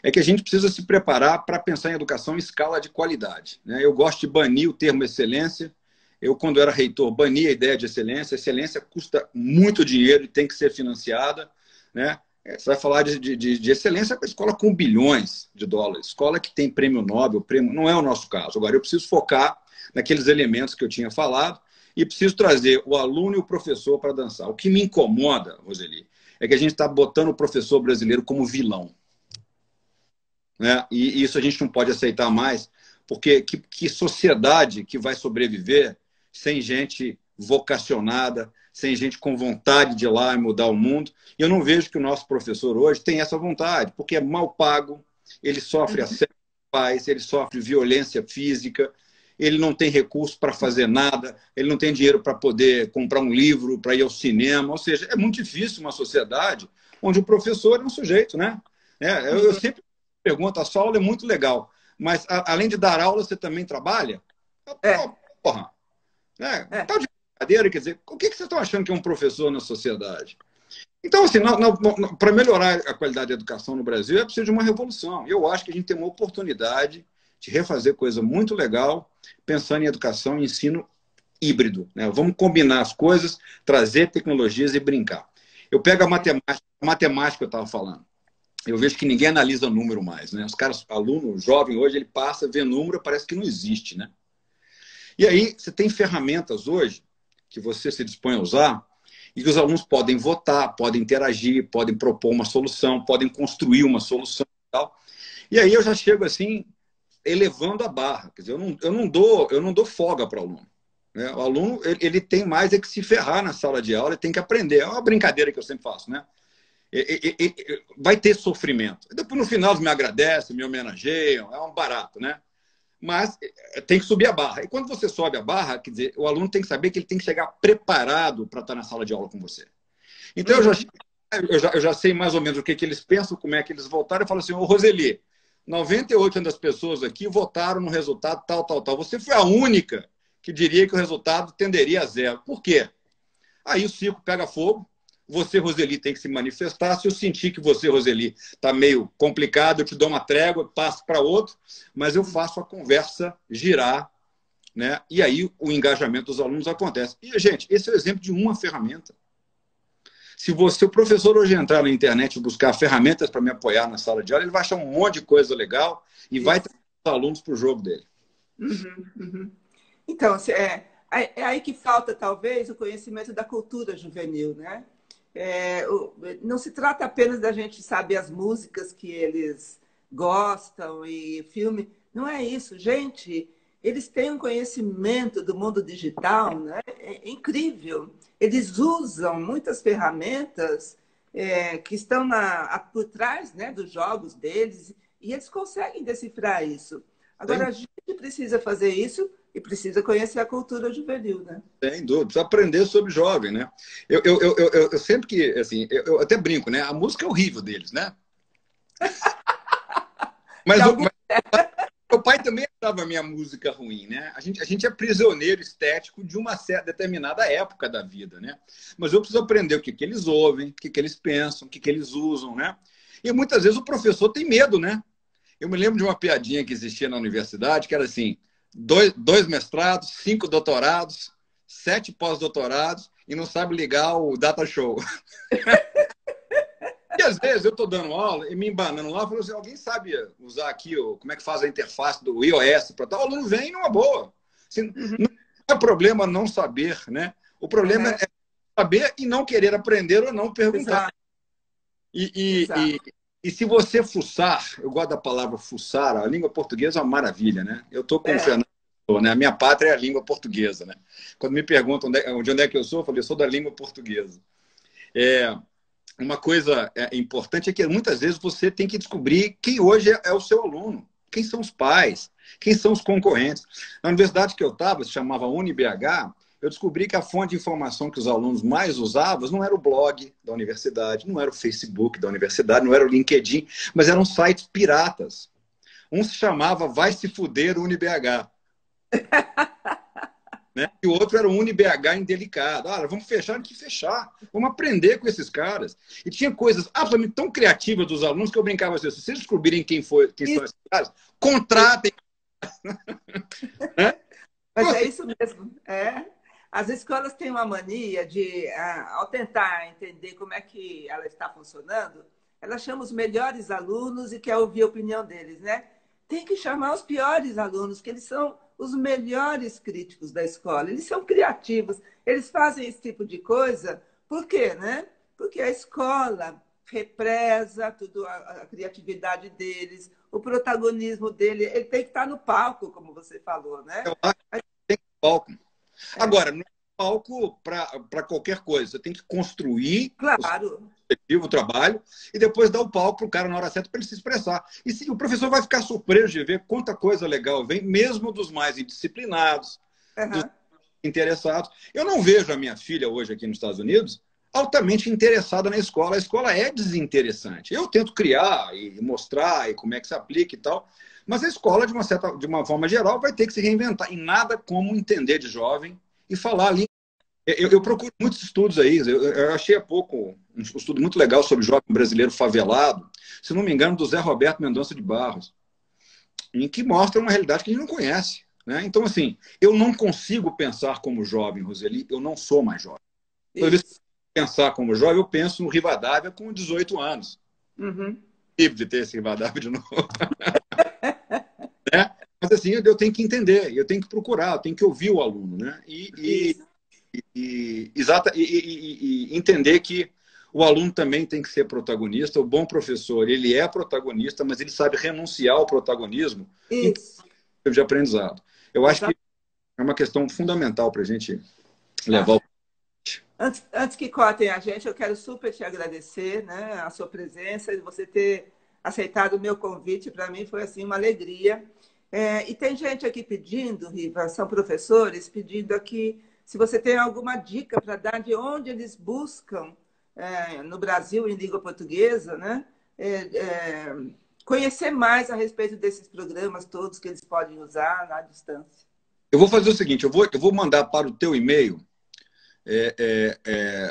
é que a gente precisa se preparar para pensar em educação em escala de qualidade. Né? Eu gosto de banir o termo excelência. Eu, quando era reitor, bani a ideia de excelência. Excelência custa muito dinheiro e tem que ser financiada. Né? Você vai falar de excelência com a escola com bilhões de dólares. Escola que tem prêmio Nobel, não é o nosso caso. Agora, eu preciso focar naqueles elementos que eu tinha falado e preciso trazer o aluno e o professor para dançar. O que me incomoda, Roseli, é que a gente está botando o professor brasileiro como vilão. Né? E isso a gente não pode aceitar mais, porque que sociedade que vai sobreviver sem gente vocacionada, sem gente com vontade de ir lá e mudar o mundo? E eu não vejo que o nosso professor hoje tem essa vontade, porque é mal pago, ele sofre assédio dos pais, ele sofre violência física, ele não tem recurso para fazer nada, ele não tem dinheiro para poder comprar um livro, para ir ao cinema. Ou seja, é muito difícil uma sociedade onde o professor é um sujeito, né? Eu sempre pergunto, a sua aula é muito legal, mas além de dar aula, você também trabalha? Porra! Tal de brincadeira, quer dizer, o que vocês estão achando que é um professor na sociedade? Então, assim, para melhorar a qualidade da educação no Brasil, é preciso de uma revolução. Eu acho que a gente tem uma oportunidade de refazer coisa muito legal, pensando em educação e ensino híbrido. Né? Vamos combinar as coisas, trazer tecnologias e brincar. Eu pego a matemática que eu estava falando. Eu vejo que ninguém analisa número mais. Né? Os caras, aluno jovem hoje, ele passa, vê número, parece que não existe. Né? E aí, você tem ferramentas hoje que você se dispõe a usar e que os alunos podem votar, podem interagir, podem propor uma solução, podem construir uma solução e tal. E aí eu já chego assim, elevando a barra. Quer dizer, eu não dou folga para o aluno. Né? O aluno ele tem mais que se ferrar na sala de aula, ele tem que aprender. É uma brincadeira que eu sempre faço. Né? Vai ter sofrimento. Depois, no final, eles me agradecem, me homenageiam, é um barato. Né? Mas tem que subir a barra. E quando você sobe a barra, quer dizer, o aluno tem que saber que ele tem que chegar preparado para estar na sala de aula com você. Então, eu já sei mais ou menos o que eles pensam, como é que eles votaram. Eu falo assim, ô Roseli, 98% das pessoas aqui votaram no resultado tal. Você foi a única que diria que o resultado tenderia a zero. Por quê? Aí o circo pega fogo, você, Roseli, tem que se manifestar. Se eu sentir que você, Roseli, está meio complicado, eu te dou uma trégua, passo para outro, mas eu faço a conversa girar, né? E aí o engajamento dos alunos acontece. E, gente, esse é o exemplo de uma ferramenta. Se o professor hoje entrar na internet e buscar ferramentas para me apoiar na sala de aula, ele vai achar um monte de coisa legal e vai trazer os alunos para o jogo dele. Uhum, uhum. Então, é aí que falta, talvez, o conhecimento da cultura juvenil, né? Não se trata apenas da gente saber as músicas que eles gostam e filme. Não é isso, gente. Eles têm um conhecimento do mundo digital, né? É incrível. Eles usam muitas ferramentas que estão por trás, né, dos jogos deles e eles conseguem decifrar isso. Agora, a gente precisa fazer isso e precisa conhecer a cultura juvenil, né? Sem dúvida, precisa aprender sobre jovem, né? Eu sempre que, assim, eu até brinco, né? A música é horrível deles, né? Mas meu pai também achava a minha música ruim, né? A gente é prisioneiro estético de uma certa determinada época da vida, né? Mas eu preciso aprender o que eles ouvem, o que eles pensam, o que eles usam, né? E muitas vezes o professor tem medo, né? Eu me lembro de uma piadinha que existia na universidade, que era assim, dois mestrados, 5 doutorados, 7 pós-doutorados e não sabe ligar o data show. E às vezes eu estou dando aula e me embanando lá, falando assim, alguém sabe usar aqui como é que faz a interface do iOS para tal? O aluno vem numa boa. Assim, não é problema não saber, né? O problema é saber e não querer aprender ou não perguntar. Exato. E se você fuçar, eu gosto da palavra fuçar, a língua portuguesa é uma maravilha, né? Eu estou com o Fernando, né? A minha pátria é a língua portuguesa, né? Quando me perguntam de onde é que eu sou, eu falei, eu sou da língua portuguesa. Uma coisa importante é que muitas vezes você tem que descobrir quem hoje é o seu aluno, quem são os pais, quem são os concorrentes. Na universidade que eu estava, se chamava UniBH, eu descobri que a fonte de informação que os alunos mais usavam não era o blog da universidade, não era o Facebook da universidade, não era o LinkedIn, mas eram sites piratas. Um se chamava Vai Se Fuder UniBH. Né? E o outro era o UniBH indelicado. Vamos fechar, que fechar. Vamos aprender com esses caras. E tinha coisas absolutamente tão criativas dos alunos que eu brincava assim, se vocês descobrirem quem são esses caras, contratem. Né? Mas é isso mesmo. As escolas têm uma mania de, ao tentar entender como é que ela está funcionando, ela chama os melhores alunos e quer ouvir a opinião deles, né? Tem que chamar os piores alunos, que eles são os melhores críticos da escola. Eles são criativos, eles fazem esse tipo de coisa. Por quê, né? Porque a escola represa tudo, a criatividade deles, o protagonismo dele. Ele tem que estar no palco, como você falou, né? Eu acho que tem palco. Agora, não é palco para qualquer coisa. Você tem que construir o trabalho e depois dar o palco para o cara na hora certa para ele se expressar. E o professor vai ficar surpreso de ver quanta coisa legal vem, mesmo dos mais indisciplinados, dos interessados. Eu não vejo a minha filha hoje aqui nos Estados Unidos altamente interessada na escola. A escola é desinteressante. Eu tento criar e mostrar e como é que se aplica e tal, mas a escola, de uma forma geral, vai ter que se reinventar. E nada como entender de jovem e falar ali. Eu procuro muitos estudos aí. Eu achei há pouco um estudo muito legal sobre jovem brasileiro favelado, se não me engano, do Zé Roberto Mendonça de Barros, em que mostra uma realidade que a gente não conhece. Né? Então, assim, eu não consigo pensar como jovem, Roseli, eu não sou mais jovem. Toda vez que eu pensar como jovem, eu penso no Rivadavia com 18 anos. De ter esse Rivadavia de novo. Né? Mas assim, eu tenho que entender, eu tenho que procurar, eu tenho que ouvir o aluno, né? E entender que o aluno também tem que ser protagonista. O bom professor, ele é protagonista, mas ele sabe renunciar ao protagonismo de aprendizado. Eu acho que é uma questão fundamental para a gente levar o... Antes que cortem a gente, eu quero super te agradecer, né, a sua presença e você ter aceitado o meu convite. Para mim foi assim uma alegria. E tem gente aqui pedindo, Riva, são professores, pedindo aqui se você tem alguma dica para dar de onde eles buscam, no Brasil, em língua portuguesa, né, conhecer mais a respeito desses programas todos que eles podem usar na distância. Eu vou fazer o seguinte, eu vou mandar para o teu e-mail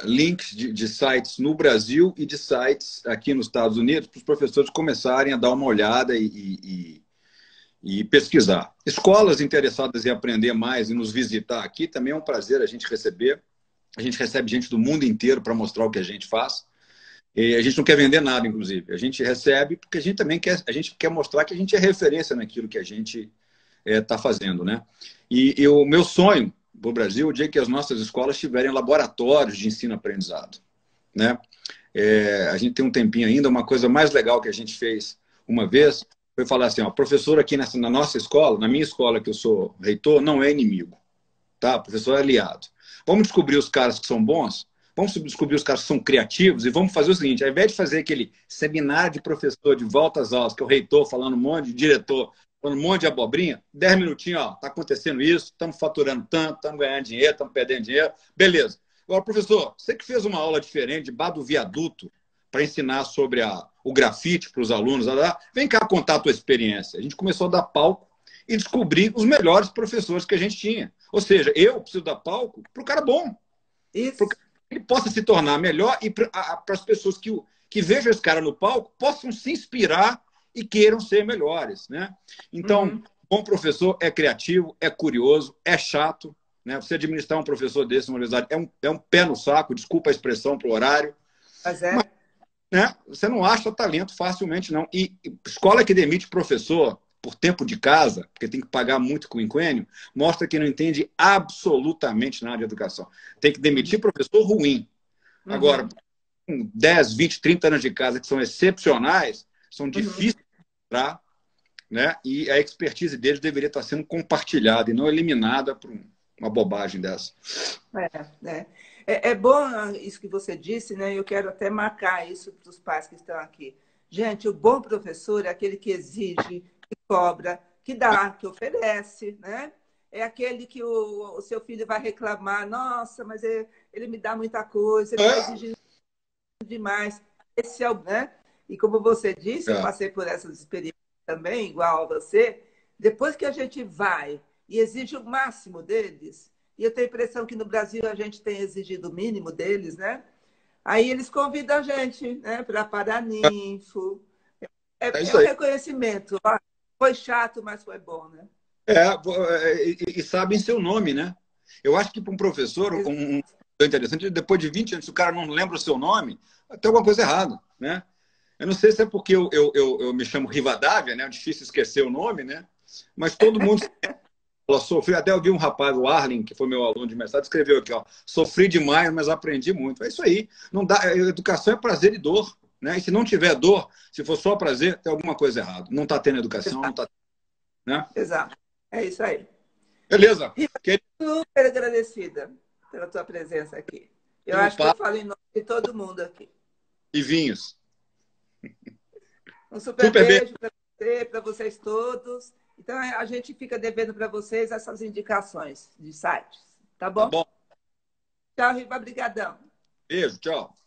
links de sites no Brasil e de sites aqui nos Estados Unidos para os professores começarem a dar uma olhada e pesquisar. Escolas interessadas em aprender mais e nos visitar aqui, também é um prazer a gente receber. A gente recebe gente do mundo inteiro para mostrar o que a gente faz. E a gente não quer vender nada, inclusive. A gente recebe porque a gente também quer mostrar que a gente é referência naquilo que a gente está fazendo, né? E o meu sonho para o Brasil é o dia que as nossas escolas tiverem laboratórios de ensino-aprendizado, né? A gente tem um tempinho ainda, uma coisa mais legal que a gente fez uma vez foi falar assim, ó, professor aqui na nossa escola, na minha escola que eu sou reitor, não é inimigo, tá? O professor é aliado. Vamos descobrir os caras que são bons, vamos descobrir os caras que são criativos e vamos fazer o seguinte, ao invés de fazer aquele seminário de professor de volta às aulas, que é o reitor falando um monte de diretor, falando um monte de abobrinha, 10 minutinhos, ó, tá acontecendo isso, estamos faturando tanto, estamos ganhando dinheiro, estamos perdendo dinheiro, beleza. Agora, professor, você que fez uma aula diferente, debaixo do viaduto, para ensinar sobre o grafite para os alunos, vem cá contar a tua experiência. A gente começou a dar palco e descobrir os melhores professores que a gente tinha. Ou seja, eu preciso dar palco para o cara bom. Isso. Para que ele possa se tornar melhor e para as pessoas que vejam esse cara no palco possam se inspirar e queiram ser melhores, né? Então, bom professor é criativo, é curioso, é chato, né? Você administrar um professor desse na universidade é um pé no saco, desculpa a expressão para o horário. Mas é. Mas, né, você não acha talento facilmente, não. E escola que demite professor por tempo de casa, porque tem que pagar muito com o quinquênio, mostra que não entende absolutamente nada de educação. Tem que demitir professor ruim. Agora, com 10, 20, 30 anos de casa que são excepcionais, são difíceis de entrar, né? E a expertise deles deveria estar sendo compartilhada e não eliminada por uma bobagem dessa. É bom isso que você disse, né? Eu quero até marcar isso para os pais que estão aqui. Gente, o bom professor é aquele que exige, que cobra, que dá, que oferece, né? É aquele que o seu filho vai reclamar, nossa, mas ele me dá muita coisa, ele está exigindo demais. Esse é o, né? E como você disse, eu passei por essas experiências também, igual a você. Depois que a gente vai e exige o máximo deles, e eu tenho a impressão que no Brasil a gente tem exigido o mínimo deles, né? Aí eles convidam a gente, né, para Paraninfo. É isso um aí. reconhecimento. Foi chato, mas foi bom, né? E sabem seu nome, né? Eu acho que para um professor, interessante, depois de 20 anos, se o cara não lembra o seu nome, tem alguma coisa errada, né? Eu não sei se é porque eu me chamo Rivadavia, né? É difícil esquecer o nome, né? Mas todo mundo sofreu. Até eu vi um rapaz, o Arlen, que foi meu aluno de mestrado, escreveu aqui, ó, sofri demais, mas aprendi muito. É isso aí. Não dá, educação é prazer e dor, né? E se não tiver dor, se for só prazer, tem alguma coisa errada. Não está tendo educação, não está, né? Exato. É isso aí. Beleza. Super agradecida pela tua presença aqui. Eu acho que eu falo em nome de todo mundo aqui. E vinhos. Um super beijo para você, para vocês todos. Então, a gente fica devendo para vocês essas indicações de sites. Tá bom? Tá bom. Tchau, Riva. Brigadão. Beijo, tchau.